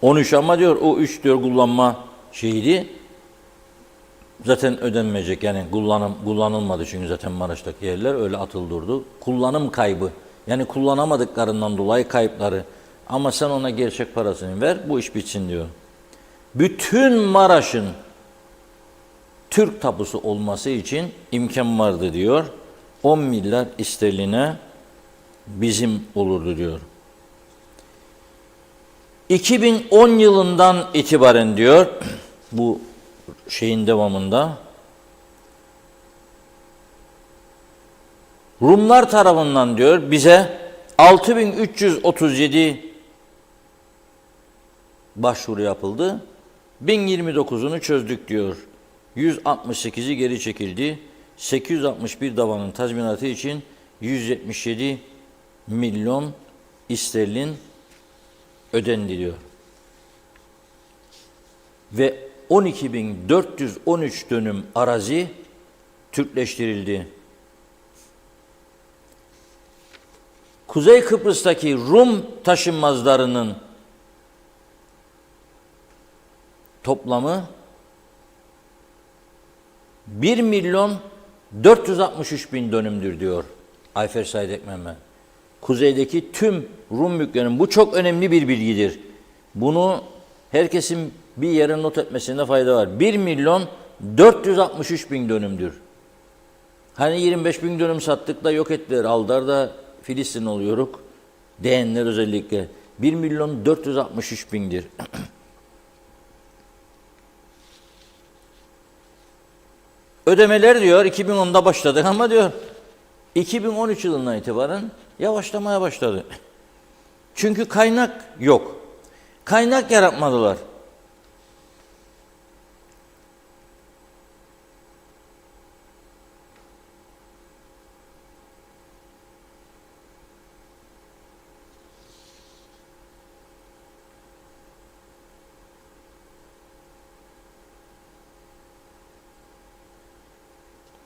Speaker 2: 13 ama diyor o 3 diyor kullanma şeydi. Zaten ödenmeyecek, yani kullanılmadı çünkü zaten Maraş'taki yerler öyle atıldırdı. Kullanım kaybı, yani kullanamadıklarından dolayı kayıpları. Ama sen ona gerçek parasını ver, bu iş bitsin diyor. Bütün Maraş'ın Türk tapusu olması için imkan vardı diyor. 10 milyar sterline bizim olurdu diyor. 2010 yılından itibaren diyor, bu şeyin devamında, Rumlar tarafından diyor bize 6337 başvuru yapıldı. 1029'unu çözdük diyor. 168'i geri çekildi. 861 davanın tazminatı için 177 milyon sterlin ödendi diyor. Ve 12.413 dönüm arazi Türkleştirildi. Kuzey Kıbrıs'taki Rum taşınmazlarının toplamı 1.463.000 dönümdür diyor Ayfer Said Erkmen. Kuzeydeki tüm Rum mülklerinin, bu çok önemli bir bilgidir. Bunu herkesin bir yere not etmesinde fayda var. 1.463.000 dönümdür. Hani 25.000 dönüm sattık da yok ettiler, aldılar da Filistin oluyoruz diyenler özellikle. 1.463.000'dir. Ödemeler diyor 2010'da başladık ama diyor 2013 yılından itibaren yavaşlamaya başladı. Çünkü kaynak yok. Kaynak yaratmadılar.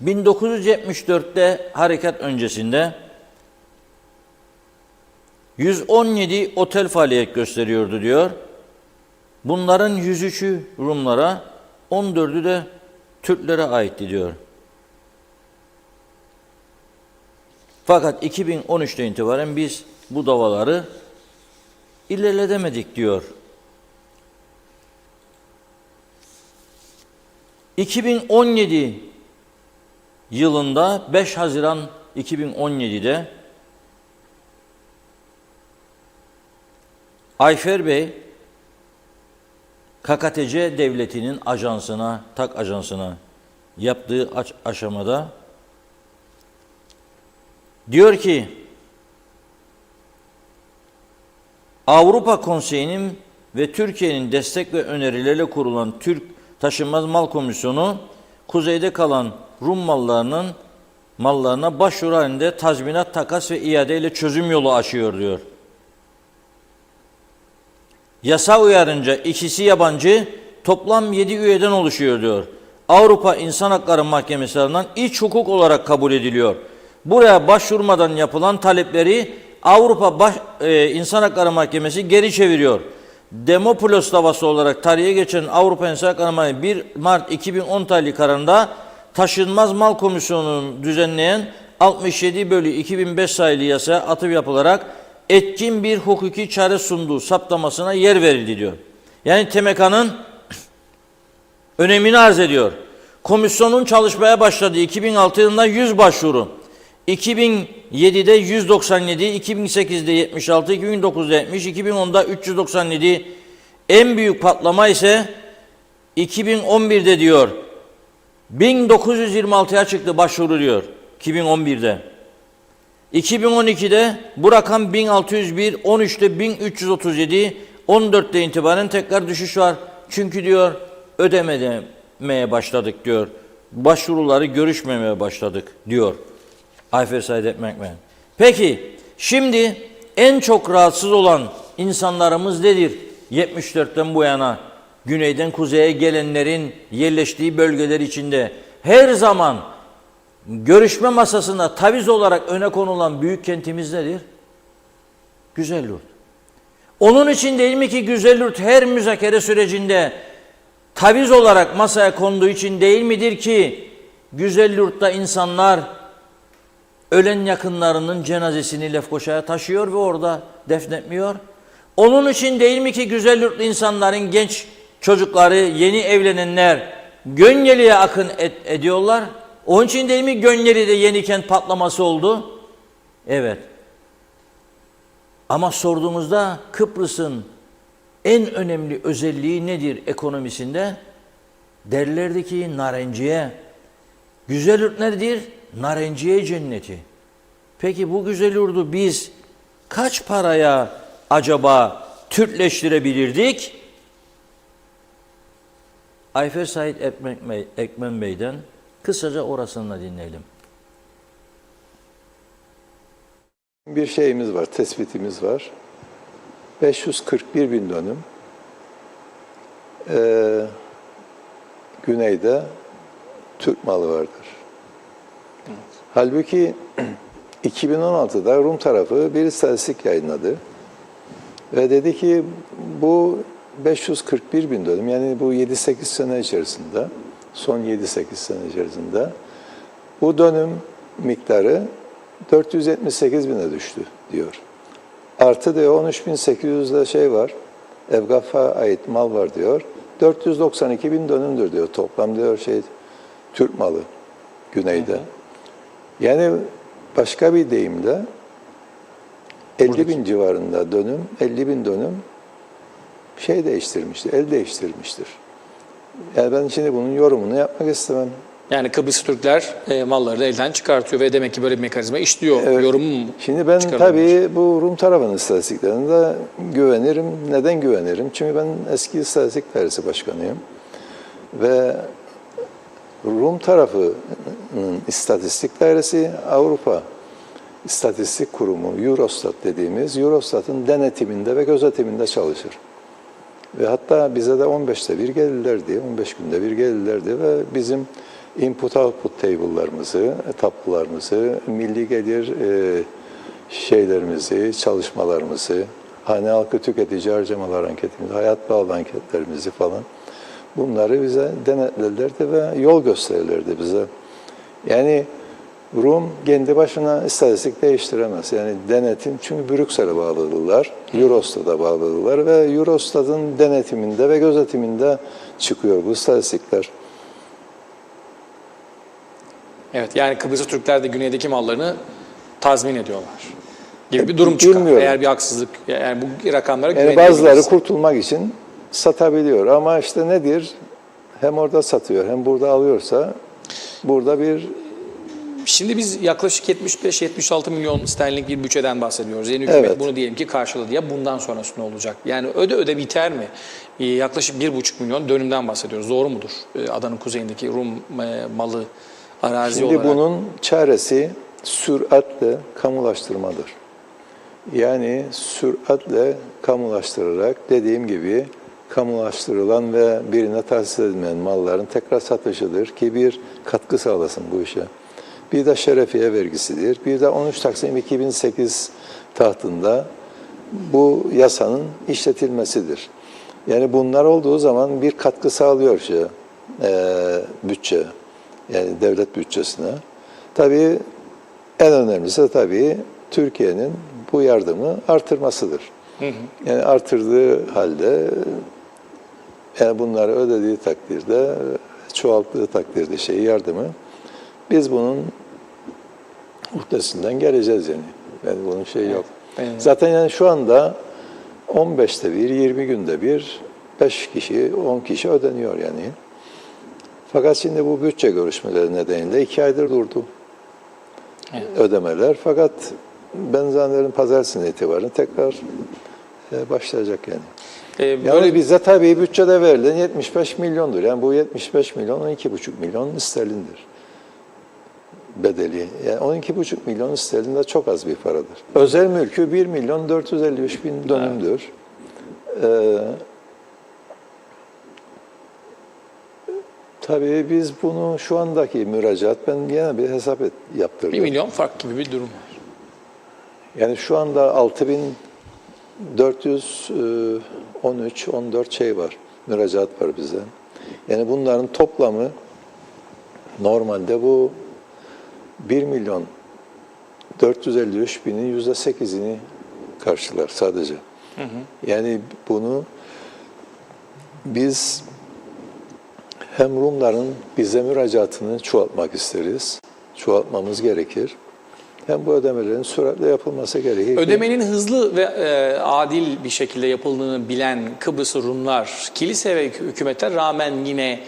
Speaker 2: ...1974'te harekat öncesinde 117 otel faaliyet gösteriyordu diyor. Bunların 103'ü Rumlara, 14'ü de Türklere aitti diyor. Fakat 2013'te itibaren biz bu davaları ilerletemedik diyor. 2017 yılında 5 Haziran 2017'de Ayfer Bey KKTC devletinin ajansına, TAK ajansına yaptığı aşamada diyor ki Avrupa Konseyi'nin ve Türkiye'nin destek ve önerileriyle kurulan Türk Taşınmaz Mal Komisyonu kuzeyde kalan Rum mallarına başvuru halinde tazminat, takas ve iade ile çözüm yolu açıyor diyor. Yasa uyarınca ikisi yabancı, toplam 7 üyeden oluşuyor diyor. Avrupa İnsan Hakları Mahkemesi tarafından iç hukuk olarak kabul ediliyor. buraya başvurmadan yapılan talepleri Avrupa İnsan Hakları Mahkemesi geri çeviriyor. Demopoulos davası olarak tarihe geçen Avrupa İnsan Hakları Mahkemesi 1 Mart 2010 tarihli kararında Taşınmaz Mal Komisyonu'nun düzenleyen 67/2005 sayılı yasaya atıf yapılarak etkin bir hukuki çare sunduğu saptamasına yer verildi diyor. Yani TMK'nın önemini arz ediyor. Komisyonun çalışmaya başladığı 2006 yılında 100 başvuru, 2007'de 197, 2008'de 76, 2009'da 70, 2010'da 397. En büyük patlama ise 2011'de diyor 1926'ya çıktı başvuru diyor 2011'de. 2012'de bu rakam 1601, 13'te 1337, 14'te itibaren tekrar düşüş var. Çünkü diyor ödemeye başladık diyor. Başvuruları görüşmemeye başladık diyor. Ayfer Said Ekmekmen. Peki şimdi en çok rahatsız olan insanlarımız nedir? 74'ten bu yana güneyden kuzeye gelenlerin yerleştiği bölgeler içinde her zaman görüşme masasında taviz olarak öne konulan büyük kentimiz nedir? Güzelyurt. Onun için değil mi ki Güzelyurt her müzakere sürecinde taviz olarak masaya konduğu için değil midir ki Güzelyurt'ta insanlar ölen yakınlarının cenazesini Lefkoşa'ya taşıyor ve orada defnetmiyor? Onun için değil mi ki Güzelyurtlu insanların genç çocukları, yeni evlenenler Gönyeli'ye akın ediyorlar? Onun için değil mi Gönyeli'de yeni kent patlaması oldu? Evet. Ama sorduğumuzda Kıbrıs'ın en önemli özelliği nedir ekonomisinde? Derlerdi ki narenciye. Güzelyurt nedir? Narenciye cenneti. Peki bu Güzelyurt'u biz kaç paraya acaba Türkleştirebilirdik? Ayfer Said Ekmen Bey'den kısaca orasını dinleyelim.
Speaker 5: Bir şeyimiz var, tespitimiz var. 541 bin dönüm güneyde Türk malı vardır. Evet. Halbuki 2016'da Rum tarafı bir istatistik yayınladı. Ve dedi ki bu 541 bin dönüm, yani bu 7-8 sene içerisinde, son 7-8 sene içerisinde bu dönüm miktarı 478 bine düştü diyor. Artı diyor 13.800'de şey var, Evgaf'a ait mal var diyor. 492 bin dönümdür diyor toplam diyor Türk malı güneyde. Yani başka bir deyimle 50 bin civarında dönüm, 50 bin dönüm şey değiştirmiştir, el değiştirmiştir. Yani ben şimdi bunun yorumunu yapmak istemem.
Speaker 6: Yani Kıbrıs Türkler mallarını elden çıkartıyor ve demek ki böyle bir mekanizma işliyor.
Speaker 5: Evet.
Speaker 6: Yorumu
Speaker 5: Şimdi ben tabii bu Rum tarafının istatistiklerine güvenirim. Neden güvenirim? Çünkü ben eski istatistik dairesi başkanıyım. Ve Rum tarafının istatistik dairesi Avrupa İstatistik Kurumu, Eurostat dediğimiz Eurostat'ın denetiminde ve gözetiminde çalışır. Ve hatta bize de 15'te bir gelirlerdi, 15 günde bir gelirlerdi ve bizim input-output table'larımızı, tablolarımızı, milli gelir şeylerimizi, çalışmalarımızı, hane halkı tüketici harcamalar anketimizi, hayat pahalı anketlerimizi falan bunları bize denetlerlerdi ve yol gösterirlerdi bize. Yani Rum kendi başına istatistik değiştiremez. Yani denetim, çünkü Brüksel'e bağlıdırlar, Eurostat'a bağlıdırlar ve Eurostat'ın denetiminde ve gözetiminde çıkıyor bu istatistikler.
Speaker 6: Evet, yani Kıbrıs'ta Türkler de güneydeki mallarını tazmin ediyorlar gibi bir durum çıkar.
Speaker 5: Bilmiyorum.
Speaker 6: Eğer bir haksızlık, yani bu rakamlara
Speaker 5: Yani bazıları kurtulmak için satabiliyor ama işte nedir? Hem orada satıyor hem burada alıyorsa burada bir...
Speaker 6: Şimdi biz yaklaşık 75-76 milyon sterlinlik bir bütçeden bahsediyoruz. Yeni hükümet bunu diyelim ki karşıladı. Ya bundan sonrası ne olacak? Yani öde biter mi? Yaklaşık 1,5 milyon dönümden bahsediyoruz. Doğru mudur? Adanın kuzeyindeki Rum malı arazi
Speaker 5: Şimdi
Speaker 6: olarak.
Speaker 5: bunun çaresi süratle kamulaştırmadır. Yani süratle kamulaştırarak dediğim gibi kamulaştırılan ve birine tahsis edilmeyen malların tekrar satışıdır ki bir katkı sağlasın bu işe. bir de şerefiye vergisidir, bir de 13 Taksim 2008 tahtında bu yasanın işletilmesidir. Yani bunlar olduğu zaman bir katkı sağlıyor bütçe, yani devlet bütçesine. Tabii en önemlisi de tabii Türkiye'nin bu yardımı artırmasıdır. Yani artırdığı halde, yani bunları ödediği takdirde, çoğalttığı takdirde yardımı, biz bunun üstesinden geleceğiz yani. Yani bunun yok.
Speaker 6: Evet.
Speaker 5: Zaten yani şu anda 15'te bir, 20 günde bir 5 kişi, 10 kişi ödeniyor yani. Fakat şimdi bu bütçe görüşmeleri nedeniyle 2 aydır durdu ödemeler. Fakat ben zannederim pazartesinden itibaren tekrar başlayacak yani. Yani bize tabii bütçede verilen 75 milyondur. Yani bu 75 milyon 12,5 milyon sterlindir bedeli. Yani 12,5 milyon sterlin de çok az bir paradır. Özel mülkü 1 milyon 453 bin dönümdür. Tabii biz bunu şu andaki müracaat, ben yine bir hesap yaptırdım.
Speaker 6: 1 milyon fark gibi bir durum var.
Speaker 5: Yani şu anda 6.413-14 var, müracaat var bize. Yani bunların toplamı normalde bu 1 milyon 453 binin %8'ini karşılar sadece. Yani bunu biz hem Rumların bize müracaatını çoğaltmak isteriz, çoğaltmamız gerekir. Hem bu ödemelerin süratle yapılması gerekir.
Speaker 6: Ödemenin hızlı ve adil bir şekilde yapıldığını bilen Kıbrıs Rumlar, kilise ve hükümete rağmen yine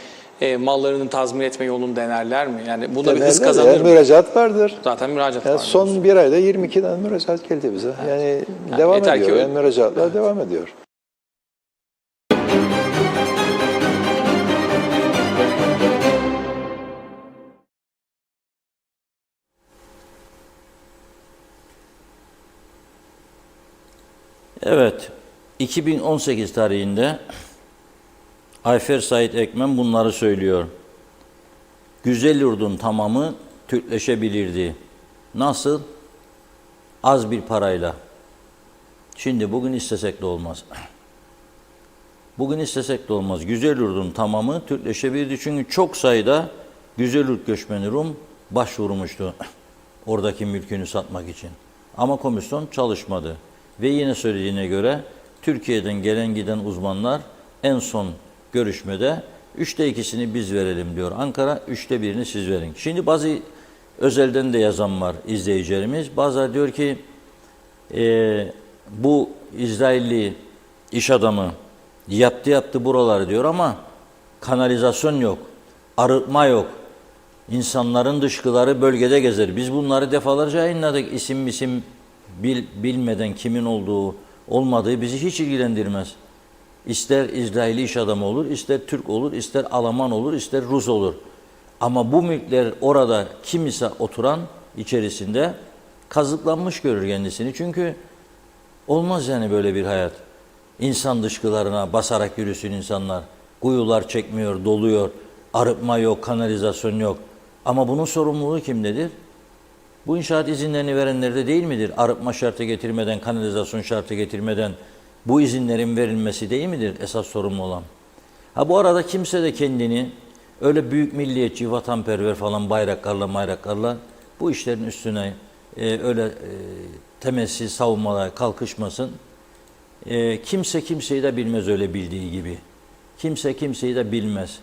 Speaker 6: mallarını tazmin etme yolunu denerler mi? Yani bunda bir hız kazanır mı?
Speaker 5: Müracaat vardır.
Speaker 6: Zaten müracaat
Speaker 5: Yani
Speaker 6: var.
Speaker 5: son bir ayda 22 tane müracaat geldi bize. Yani devam ediyor. Yani müracaatlar devam ediyor.
Speaker 2: Evet, 2018 tarihinde Ayfer Said Ekmen bunları söylüyor. Güzelyurt'un tamamı Türkleşebilirdi. Nasıl? Az bir parayla. Şimdi bugün istesek de olmaz. Bugün istesek de olmaz. Güzelyurt'un tamamı Türkleşebilirdi. Çünkü çok sayıda Güzelyurt göçmeni Rum başvurmuştu oradaki mülkünü satmak için. Ama komisyon çalışmadı. Ve yine söylediğine göre Türkiye'den gelen giden uzmanlar en son görüşmede 3'te 2'sini biz verelim diyor Ankara, 3'te 1'ini siz verin. Şimdi bazı özelden de yazan var izleyicilerimiz. Bazıları diyor ki bu İsrailli iş adamı yaptı buraları diyor ama kanalizasyon yok, arıtma yok. İnsanların dışkıları bölgede gezer. Biz bunları defalarca yayınladık. İsim bilmeden kimin olduğu, olmadığı bizi hiç ilgilendirmez. İster İsrailli iş adamı olur, ister Türk olur, ister Alman olur, ister Rus olur. Ama bu mülkler orada kim ise oturan içerisinde kazıklanmış görür kendisini. Çünkü olmaz yani böyle bir hayat. İnsan dışkılarına basarak yürüsün insanlar. Kuyular çekmiyor, doluyor, arıtma yok, kanalizasyon yok. Ama bunun sorumluluğu kimdedir? Bu inşaat izinlerini verenlerde değil midir? Arıtma şartı getirmeden, kanalizasyon şartı getirmeden bu izinlerin verilmesi değil midir esas sorumlu olan? Ha bu arada kimse de kendini öyle büyük milliyetçi, vatanperver falan bayraklarla bu işlerin üstüne temelsiz savunmalara kalkışmasın. Kimse kimseyi de bilmez öyle bildiği gibi. Kimse kimseyi de bilmez.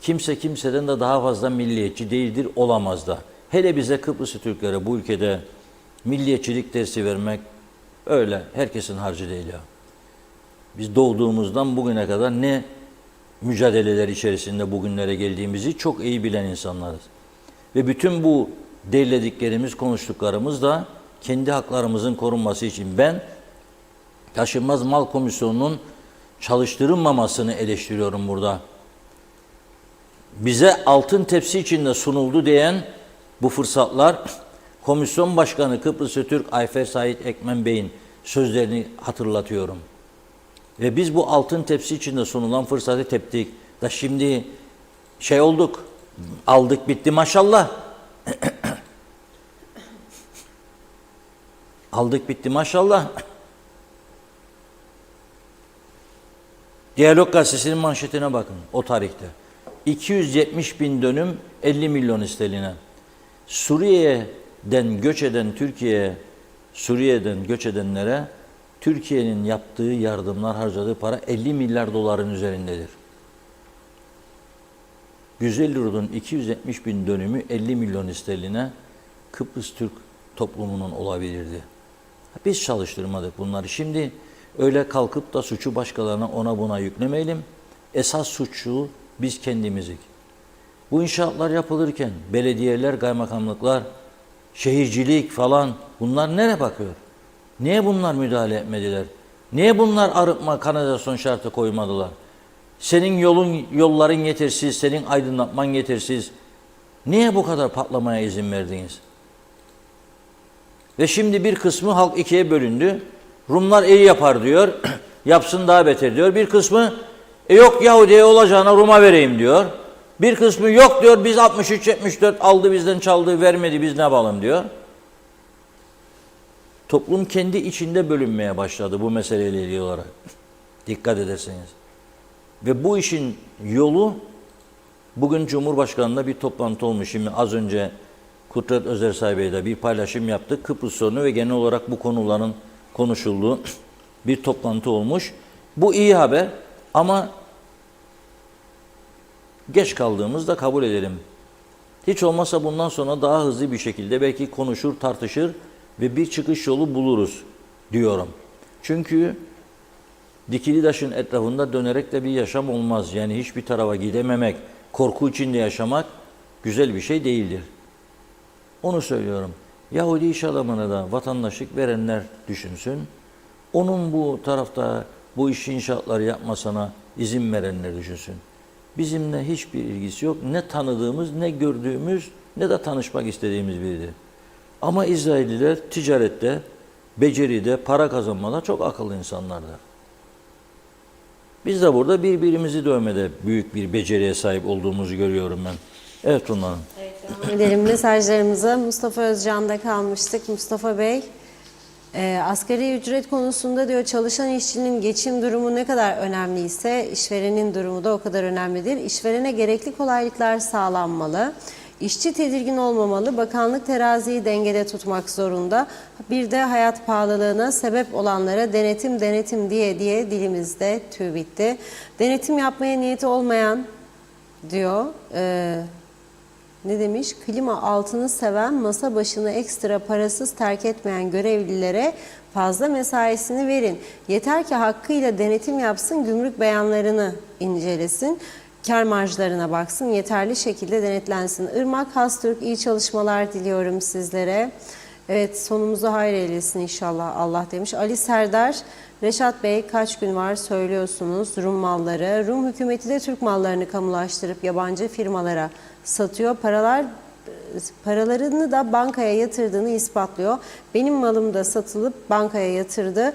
Speaker 2: Kimse kimseden de daha fazla milliyetçi değildir, olamaz da. Hele bize Kıbrıslı Türklere bu ülkede milliyetçilik dersi vermek öyle herkesin harcı değil ya. Biz doğduğumuzdan bugüne kadar ne mücadeleler içerisinde bugünlere geldiğimizi çok iyi bilen insanlarız. Ve bütün bu derlediklerimiz, konuştuklarımız da kendi haklarımızın korunması için ben Taşınmaz Mal Komisyonu'nun çalıştırılmamasını eleştiriyorum burada. Bize altın tepsi içinde sunuldu diyen bu fırsatlar Komisyon Başkanı Kıbrıslı Türk Ayfer Said Ekmen Bey'in sözlerini hatırlatıyorum. Ve biz bu altın tepsi içinde sunulan fırsatı teptik. Da şimdi olduk, aldık bitti maşallah. Aldık bitti maşallah. Diyalog Gazetesi'nin manşetine bakın o tarihte. 270 bin dönüm 50 milyon sterline. Suriye'den göç eden Suriye'den göç edenlere Türkiye'nin yaptığı yardımlar, harcadığı para 50 milyar doların üzerindedir. Güzel Yurdun 270 bin dönümü 50 milyon sterline Kıbrıs Türk toplumunun olabilirdi. Biz çalıştırmadık bunları. Şimdi öyle kalkıp da suçu başkalarına ona buna yüklemeyelim. Esas suçlu biz kendimizik. Bu inşaatlar yapılırken belediyeler, kaymakamlıklar, şehircilik falan bunlar nereye bakıyor? Niye bunlar müdahale etmediler? Niye bunlar arıtma, kanalizasyon şartı koymadılar? Senin yolların yetersiz, senin aydınlatman yetersiz. Niye bu kadar patlamaya izin verdiniz? Ve şimdi bir kısmı halk ikiye bölündü. Rumlar iyi yapar diyor, yapsın daha beter diyor. Bir kısmı yok Yahudi'ye olacağına Rum'a vereyim diyor. Bir kısmı yok diyor, biz 63-74 aldı bizden çaldı vermedi biz ne yapalım diyor. Toplum kendi içinde bölünmeye başladı bu meseleyle ilgili olarak. Dikkat ederseniz. Ve bu işin yolu bugün Cumhurbaşkanı'nda bir toplantı olmuş. Şimdi az önce Kudret Özersay Bey'le bir paylaşım yaptık. Kıbrıs sorunu ve genel olarak bu konuların konuşulduğu bir toplantı olmuş. Bu iyi haber ama geç kaldığımızda kabul edelim. Hiç olmazsa bundan sonra daha hızlı bir şekilde belki konuşur, tartışır ve bir çıkış yolu buluruz diyorum. Çünkü dikili taşın etrafında dönerek de bir yaşam olmaz. Yani hiçbir tarafa gidememek, korku içinde yaşamak güzel bir şey değildir. Onu söylüyorum. Yahudi iş adamına da vatandaşlık verenler düşünsün. Onun bu tarafta bu iş inşaatları yapmasına izin verenler düşünsün. Bizimle hiçbir ilgisi yok. Ne tanıdığımız, ne gördüğümüz, ne de tanışmak istediğimiz biridir. Ama İsrailliler ticarette, beceride, para kazanmada çok akıllı insanlardır. Biz de burada birbirimizi dövmede büyük bir beceriye sahip olduğumuzu görüyorum ben. Evet Tuna Hanım.
Speaker 1: Devam edelim mesajlarımıza. Mustafa Özcan'da kalmıştık. Mustafa Bey, asgari ücret konusunda diyor çalışan işçinin geçim durumu ne kadar önemliyse işverenin durumu da o kadar önemlidir. İşverene gerekli kolaylıklar sağlanmalı. İşçi tedirgin olmamalı. Bakanlık teraziyi dengede tutmak zorunda. Bir de hayat pahalılığına sebep olanlara denetim diye dilimizde tüy bitti. Denetim yapmaya niyeti olmayan diyor. Ne demiş? Klima altını seven, masa başını ekstra parasız terk etmeyen görevlilere fazla mesaisini verin. Yeter ki hakkıyla denetim yapsın, gümrük beyanlarını incelesin, kar marjlarına baksın, yeterli şekilde denetlensin. Irmak Hastürk, iyi çalışmalar diliyorum sizlere. Evet, sonumuzu hayır eylesin inşallah Allah demiş. Ali Serdar, Reşat Bey kaç gün var söylüyorsunuz Rum malları. Rum hükümeti de Türk mallarını kamulaştırıp yabancı firmalara satıyor. Paralarını da bankaya yatırdığını ispatlıyor. Benim malım da satılıp bankaya yatırdı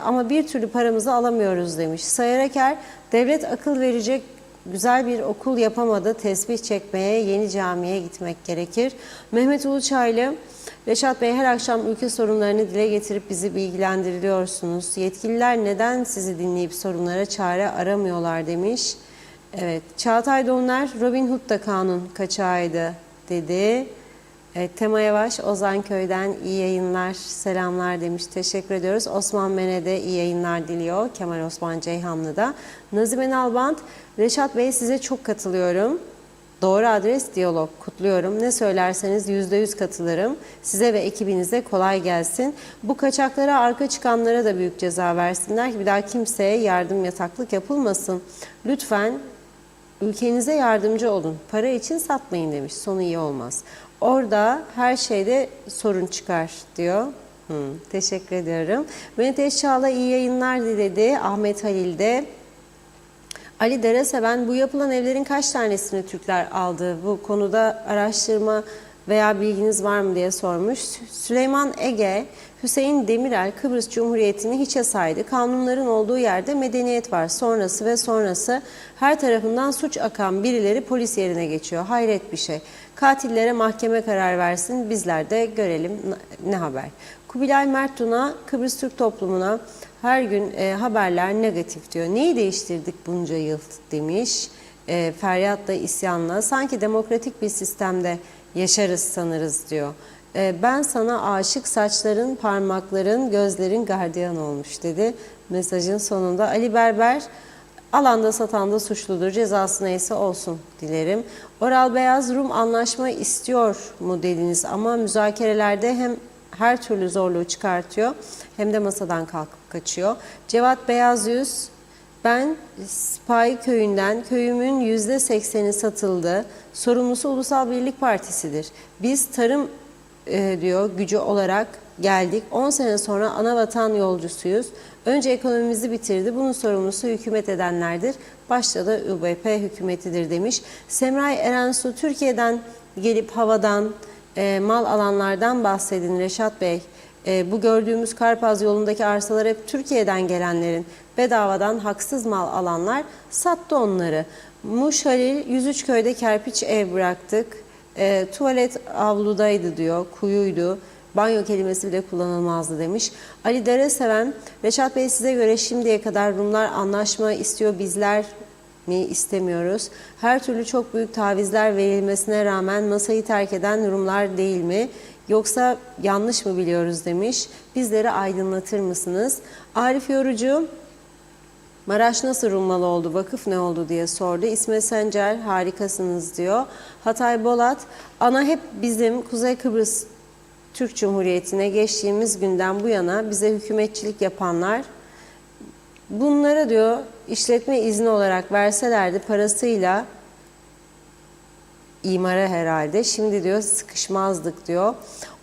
Speaker 1: ama bir türlü paramızı alamıyoruz demiş. Sayaraker, devlet akıl verecek güzel bir okul yapamadı. Tesbih çekmeye, yeni camiye gitmek gerekir. Mehmet Uluçaylı, Reşat Bey her akşam ülke sorunlarını dile getirip bizi bilgilendiriliyorsunuz. Yetkililer neden sizi dinleyip sorunlara çare aramıyorlar demiş. Evet, Çağatay Donlar, Robin Hood da kanun kaçağıydı dedi. Evet, Tema Yavaş, Ozanköy'den iyi yayınlar, selamlar demiş. Teşekkür ediyoruz. Osman Mene de iyi yayınlar diliyor. Kemal Osman Ceyhanlı'da. Nazime Nalbant, Reşat Bey size çok katılıyorum. Doğru adres diyalog. Kutluyorum. Ne söylerseniz %100 katılırım. Size ve ekibinize kolay gelsin. Bu kaçaklara, arka çıkanlara da büyük ceza versinler ki bir daha kimseye yardım yataklık yapılmasın. Lütfen ülkenize yardımcı olun. Para için satmayın demiş. Sonu iyi olmaz. Orada her şeyde sorun çıkar diyor. Teşekkür ediyorum. Menteş Çağla iyi yayınlar diledi. Ahmet Halil de. Ali Dereseven, bu yapılan evlerin kaç tanesini Türkler aldı? Bu konuda araştırma veya bilginiz var mı diye sormuş. Süleyman Ege, Hüseyin Demirel Kıbrıs Cumhuriyeti'ni hiçe saydı. Kanunların olduğu yerde medeniyet var. Sonrası ve sonrası her tarafından suç akan birileri polis yerine geçiyor. Hayret bir şey. Katillere mahkeme karar versin, bizler de görelim ne haber. Kubilay Mert Tuna, Kıbrıs Türk toplumuna her gün haberler negatif diyor. Neyi değiştirdik bunca yıl demiş. Feryatla, isyanla. Sanki demokratik bir sistemde yaşarız sanırız diyor. Ben sana aşık, saçların, parmakların, gözlerin gardiyan olmuş dedi. Mesajın sonunda Ali Berber, alanda satan da suçludur, cezası neyse olsun dilerim. Oral Beyaz, Rum anlaşma istiyor mu dediniz ama müzakerelerde hem her türlü zorluğu çıkartıyor hem de masadan kalkıp kaçıyor. Cevat Beyazyüz, ben Sipahi köyünden, köyümün %80'i satıldı. Sorumlusu Ulusal Birlik Partisi'dir. Biz tarım diyor gücü olarak geldik. 10 sene sonra anavatan yolcusuyuz. Önce ekonomimizi bitirdi. Bunun sorumlusu hükümet edenlerdir. Başta da ÜBP hükümetidir demiş. Semray Erensu, Türkiye'den gelip havadan, mal alanlardan bahsedin Reşat Bey. Bu gördüğümüz Karpaz yolundaki arsalar hep Türkiye'den gelenlerin, bedavadan haksız mal alanlar sattı onları. Muş Halil, 103 köyde kerpiç ev bıraktık. Tuvalet avludaydı diyor, kuyuydu. Banyo kelimesi bile kullanılmazdı demiş. Ali Dereseven, Reşat Bey size göre şimdiye kadar Rumlar anlaşma istiyor, bizler mi istemiyoruz? Her türlü çok büyük tavizler verilmesine rağmen masayı terk eden Rumlar değil mi? Yoksa yanlış mı biliyoruz demiş. Bizleri aydınlatır mısınız? Arif Yorucu, Maraş nasıl Rum malı oldu, vakıf ne oldu diye sordu. İsmet Sencer, harikasınız diyor. Hatay Bolat, ana hep bizim Kuzey Kıbrıs Türk Cumhuriyeti'ne geçtiğimiz günden bu yana bize hükümetçilik yapanlar, bunlara diyor işletme izni olarak verselerdi parasıyla, imara herhalde, şimdi diyor sıkışmazdık diyor.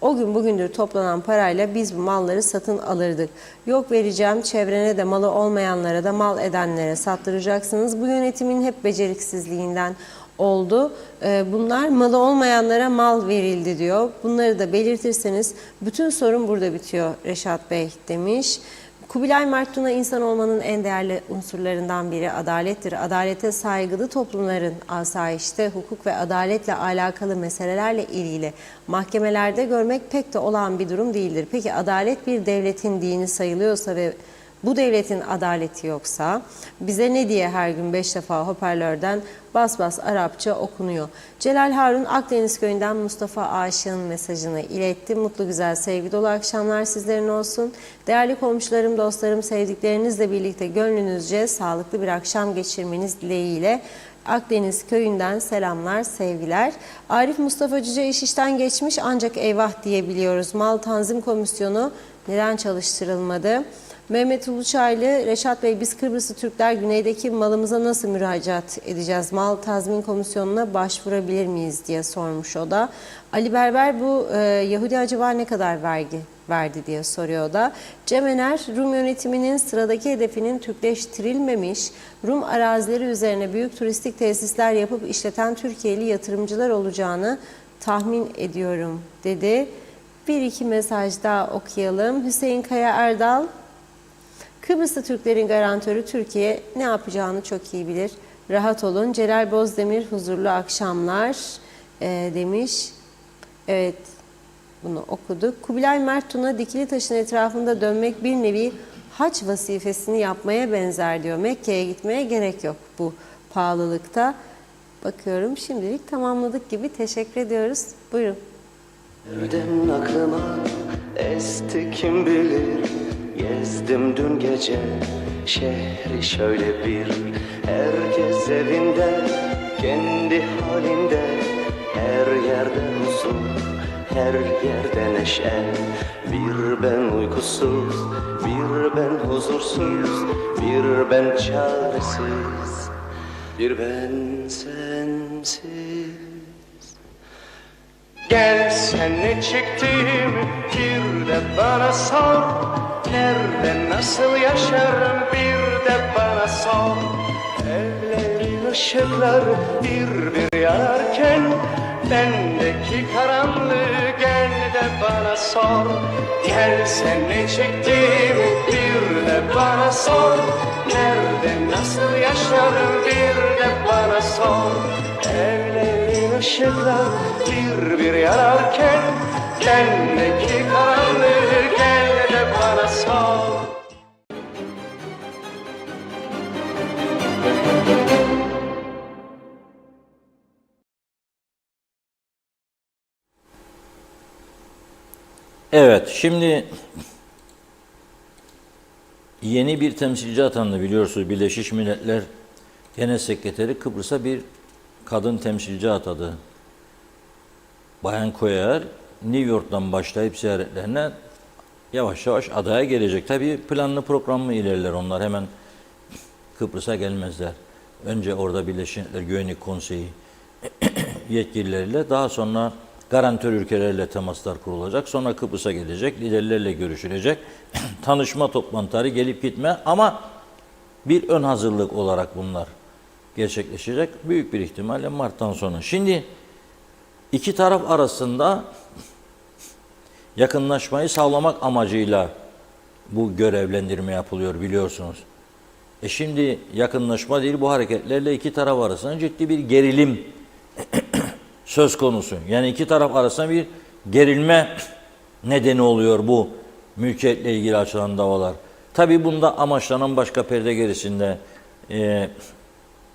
Speaker 1: O gün bugündür toplanan parayla biz bu malları satın alırdık. Yok vereceğim, çevrene de malı olmayanlara da mal edenlere sattıracaksınız. Bu yönetimin hep beceriksizliğinden oldu. Bunlar malı olmayanlara mal verildi diyor. Bunları da belirtirseniz bütün sorun burada bitiyor Reşat Bey demiş. Kubilay Mert Tuna, insan olmanın en değerli unsurlarından biri adalettir. Adalete saygılı toplumların asayişte, hukuk ve adaletle alakalı meselelerle ilgili mahkemelerde görmek pek de olağan bir durum değildir. Peki adalet bir devletin dini sayılıyorsa ve bu devletin adaleti yoksa bize ne diye her gün 5 defa hoparlörden bas bas Arapça okunuyor? Celal Harun Akdeniz Köyü'nden Mustafa Aşık'ın mesajını iletti. Mutlu, güzel, sevgi dolu akşamlar sizlerin olsun. Değerli komşularım, dostlarım, sevdiklerinizle birlikte gönlünüzce sağlıklı bir akşam geçirmeniz dileğiyle Akdeniz Köyü'nden selamlar, sevgiler. Arif Mustafa Cüce iş işten geçmiş ancak eyvah diyebiliyoruz. Mal Tanzim Komisyonu neden çalıştırılmadı? Mehmet Uluçaylı, Reşat Bey biz Kıbrıslı Türkler güneydeki malımıza nasıl müracaat edeceğiz? Mal Tazmin Komisyonu'na başvurabilir miyiz diye sormuş o da. Ali Berber, bu Yahudi acaba ne kadar vergi verdi diye soruyor o da. Cem Ener, Rum yönetiminin sıradaki hedefinin Türkleştirilmemiş Rum arazileri üzerine büyük turistik tesisler yapıp işleten Türkiye'li yatırımcılar olacağını tahmin ediyorum dedi. Bir iki mesaj daha okuyalım. Hüseyin Kaya Erdal, Kıbrıslı Türklerin garantörü Türkiye ne yapacağını çok iyi bilir. Rahat olun. Celal Bozdemir, huzurlu akşamlar demiş. Evet, bunu okuduk. Kubilay Mert Tuna, dikili taşın etrafında dönmek bir nevi hac vazifesini yapmaya benzer diyor. Mekke'ye gitmeye gerek yok bu pahalılıkta. Bakıyorum şimdilik tamamladık gibi. Teşekkür ediyoruz. Buyurun.
Speaker 7: Nereden aklıma esti kim bilir. Gezdim dün gece şehri şöyle bir. Herkes evinde, kendi halinde. Her yerde huzur, her yerde neşe. Bir ben uykusuz, bir ben huzursuz, bir ben çaresiz, bir ben sensiz. Gel sen ne çektiğimi bir de bana sor. Nerede nasıl yaşarım bir de bana sor. Evlerin ışıkları bir bir yanarken bendeki ki karanlığı gel de bana sor. Gel sen ne çektiğimi bir de bana sor. Nerede nasıl yaşarım bir de bana sor. Evlerin ışıklar bir bir yanarken bendeki karanlığı gel de bana sor.
Speaker 2: Evet, şimdi yeni bir temsilci atandı biliyorsunuz. Birleşmiş Milletler Genel Sekreteri Kıbrıs'a bir kadın temsilci atadı. Bayan Koyer, New York'tan başlayıp ziyaretlerine yavaş yavaş adaya gelecek. Tabii planlı programlı ilerler onlar. Hemen Kıbrıs'a gelmezler. Önce orada Birleşmiş Milletler Güvenlik Konseyi yetkilileriyle, daha sonra garantör ülkelerle temaslar kurulacak. Sonra Kıbrıs'a gelecek, liderlerle görüşülecek. Tanışma toplantıları, gelip gitme, ama bir ön hazırlık olarak bunlar gerçekleşecek. Büyük bir ihtimalle Mart'tan sonra. Şimdi iki taraf arasında yakınlaşmayı sağlamak amacıyla bu görevlendirme yapılıyor biliyorsunuz. Şimdi yakınlaşma değil, bu hareketlerle iki taraf arasında ciddi bir gerilim söz konusu. Yani iki taraf arasında bir gerilme nedeni oluyor bu mülkiyetle ilgili açılan davalar. Tabii bunda amaçlanan başka perde gerisinde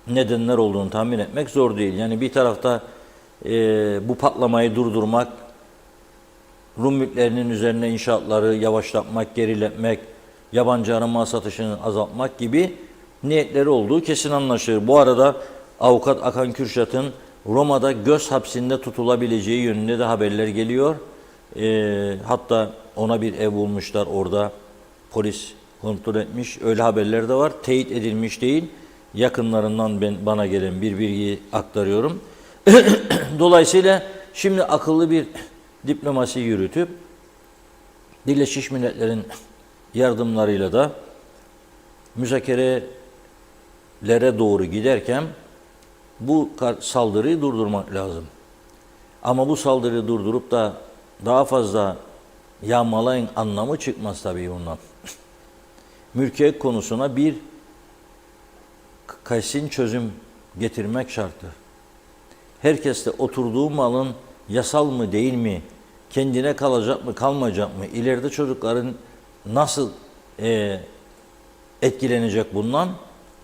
Speaker 2: nedenler olduğunu tahmin etmek zor değil. Yani bir tarafta bu patlamayı durdurmak, Rum mülklerinin üzerine inşaatları yavaşlatmak, geriletmek, yabancı arama satışını azaltmak gibi niyetleri olduğu kesin anlaşılır. Bu arada avukat Akan Kürşat'ın Roma'da göz hapsinde tutulabileceği yönünde de haberler geliyor. Hatta ona bir ev bulmuşlar, orada polis kontrol etmiş. Öyle haberler de var. Teyit edilmiş değil. Yakınlarından bana gelen bir bilgiyi aktarıyorum. Dolayısıyla şimdi akıllı bir diplomasi yürütüp Birleşmiş Milletler'in yardımlarıyla da müzakerelere doğru giderken bu saldırıyı durdurmak lazım. Ama bu saldırıyı durdurup da daha fazla yağmalayın anlamı çıkmaz tabii bundan. Mülkiyet konusuna bir kesin çözüm getirmek şarttır. Herkes de oturduğu malın yasal mı değil mi, kendine kalacak mı kalmayacak mı, ileride çocukların nasıl etkilenecek bundan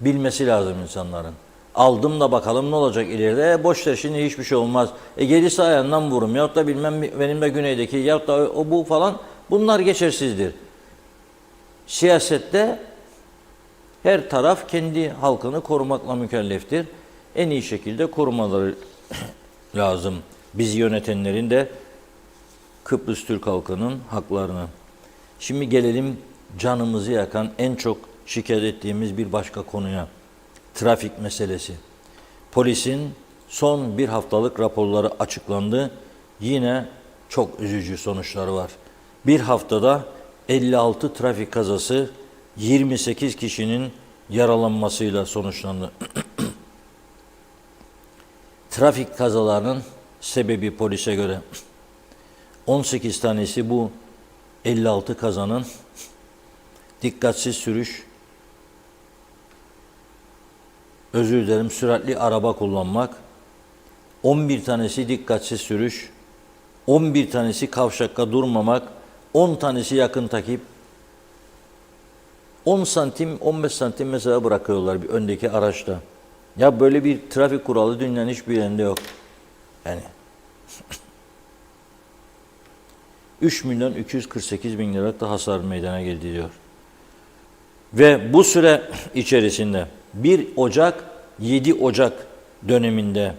Speaker 2: bilmesi lazım insanların. Aldım da bakalım ne olacak ileride, boş ver şimdi hiçbir şey olmaz. Gerisi ayağından vururum yahut da bilmem benim de güneydeki yahut da o bu falan, bunlar geçersizdir. Siyasette her taraf kendi halkını korumakla mükelleftir. En iyi şekilde korumaları lazım. Bizi yönetenlerin de Kıbrıs Türk halkının haklarını. Şimdi gelelim canımızı yakan, en çok şikayet ettiğimiz bir başka konuya. Trafik meselesi. Polisin son bir haftalık raporları açıklandı. Yine çok üzücü sonuçları var. Bir haftada 56 trafik kazası, 28 kişinin yaralanmasıyla sonuçlandı. Trafik kazalarının sebebi polise göre 18 tanesi bu 56 kazanın dikkatsiz sürüş, süratli araba kullanmak, 11 tanesi dikkatsiz sürüş, 11 tanesi kavşakta durmamak, 10 tanesi yakın takip, 10 santim, 15 santim mesela bırakıyorlar bir öndeki araçta. Ya böyle bir trafik kuralı dünyanın hiçbir yerinde yok. Yani 3.248.000 liralık da hasar meydana geldi diyor. Ve bu süre içerisinde 1 Ocak 7 Ocak döneminde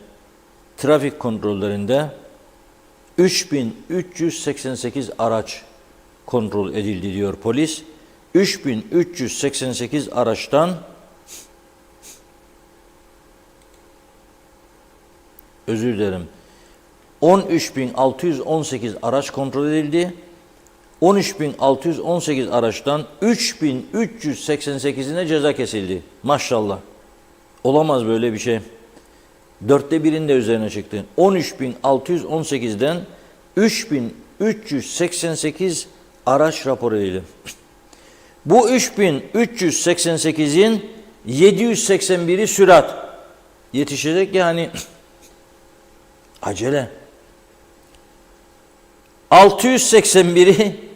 Speaker 2: trafik kontrollerinde 3.388 araç kontrol edildi diyor polis. 3.388 araçtan 13.618 araç kontrol edildi. 13.618 araçtan 3.388'ine ceza kesildi. Maşallah. Olamaz böyle bir şey. Dörtte birinde üzerine çıktı. 13.618'den 3.388 araç raporu edildi. Bu 3.388'in 781'i sürat. Yetişecek yani acele. 681'i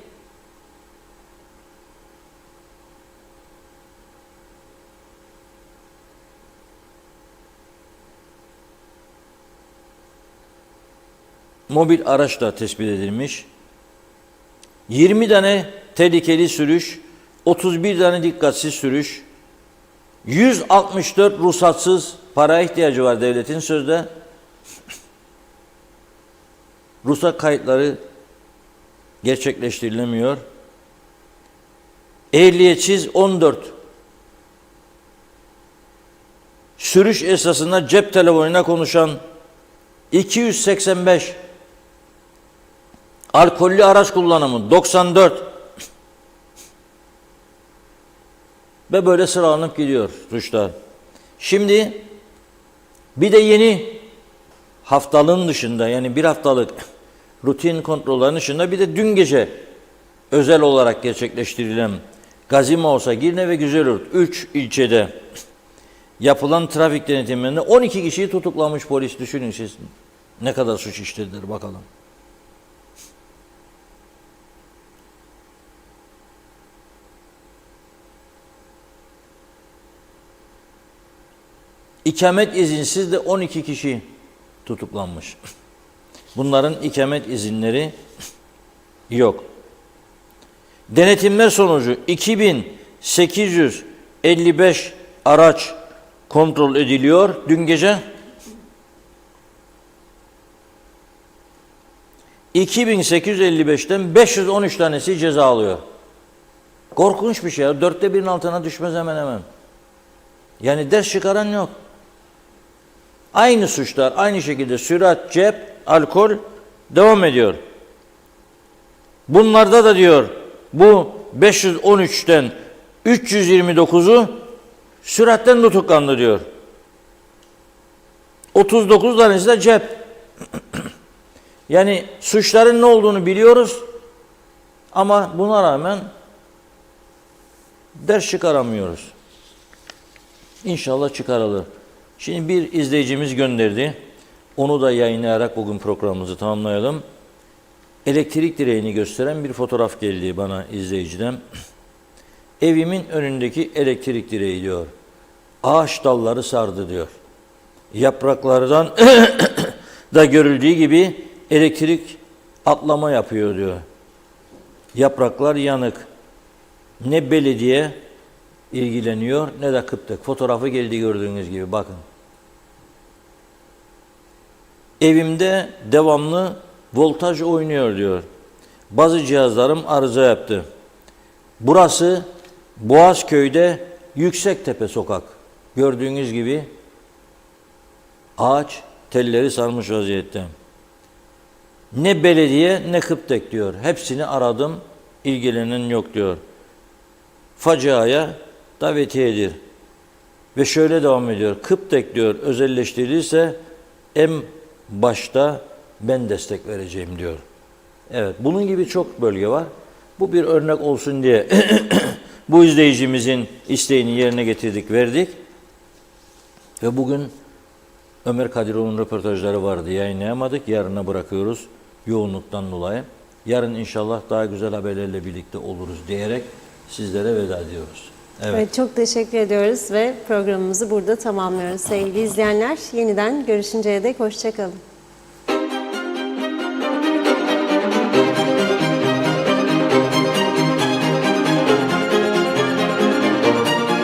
Speaker 2: mobil araçla tespit edilmiş. 20 tane tehlikeli sürüş, 31 tane dikkatsiz sürüş, 164 ruhsatsız para ihtiyacı var devletin sözde. Ruhsat kayıtları gerçekleştirilemiyor. Ehliyetsiz 14. Sürüş esnasında cep telefonuna konuşan 285. Alkollü araç kullanımı 94. Ve böyle sıralanıp gidiyor suçlar. Şimdi bir de yeni haftalığın dışında, yani bir haftalık rutin kontrollerin dışında bir de dün gece özel olarak gerçekleştirilen Gazimos'a, Girne ve Güzelyurt 3 ilçede yapılan trafik denetimlerinde 12 kişiyi tutuklamış polis. Düşünün siz ne kadar suç işlediler bakalım. İkamet izinsiz de 12 kişi tutuklanmış. Bunların ikamet izinleri yok. Denetimler sonucu 2855 araç kontrol ediliyor dün gece. 2855'ten 513 tanesi ceza alıyor. Korkunç bir şey ya. 1/4'ün altına düşmez hemen hemen. Yani ders çıkaran yok. Aynı suçlar aynı şekilde sürat, cep, alkol devam ediyor. Bunlarda da diyor bu 513'ten 329'u süratten tutuklandı diyor. 39 tanesi de cep. Yani suçların ne olduğunu biliyoruz ama buna rağmen ders çıkaramıyoruz. İnşallah çıkarılır. Şimdi bir izleyicimiz gönderdi. Onu da yayınlayarak bugün programımızı tamamlayalım. Elektrik direğini gösteren bir fotoğraf geldi bana izleyiciden. Evimin önündeki elektrik direği diyor. Ağaç dalları sardı diyor. Yapraklardan da görüldüğü gibi elektrik atlama yapıyor diyor. Yapraklar yanık. Ne belediye ilgileniyor ne de Kıptek. Fotoğrafı geldi gördüğünüz gibi bakın. Evimde devamlı voltaj oynuyor diyor. Bazı cihazlarım arıza yaptı. Burası Boğazköy'de Yüksektepe sokak. Gördüğünüz gibi ağaç telleri sarmış vaziyette. Ne belediye ne Kıptek diyor. Hepsini aradım, ilgilenen yok diyor. Faciaya davetiyedir. Ve şöyle devam ediyor. Kıptek diyor özelleştirilirse en başta ben destek vereceğim diyor. Evet, bunun gibi çok bölge var. Bu bir örnek olsun diye bu izleyicimizin isteğini yerine getirdik, verdik. Ve bugün Ömer Kadiroğlu'nun röportajları vardı, yayınlayamadık. Yarına bırakıyoruz yoğunluktan dolayı. Yarın inşallah daha güzel haberlerle birlikte oluruz diyerek sizlere veda ediyoruz.
Speaker 1: Evet, çok teşekkür ediyoruz ve programımızı burada tamamlıyoruz sevgili izleyenler. Yeniden görüşünceye dek hoşça kalın.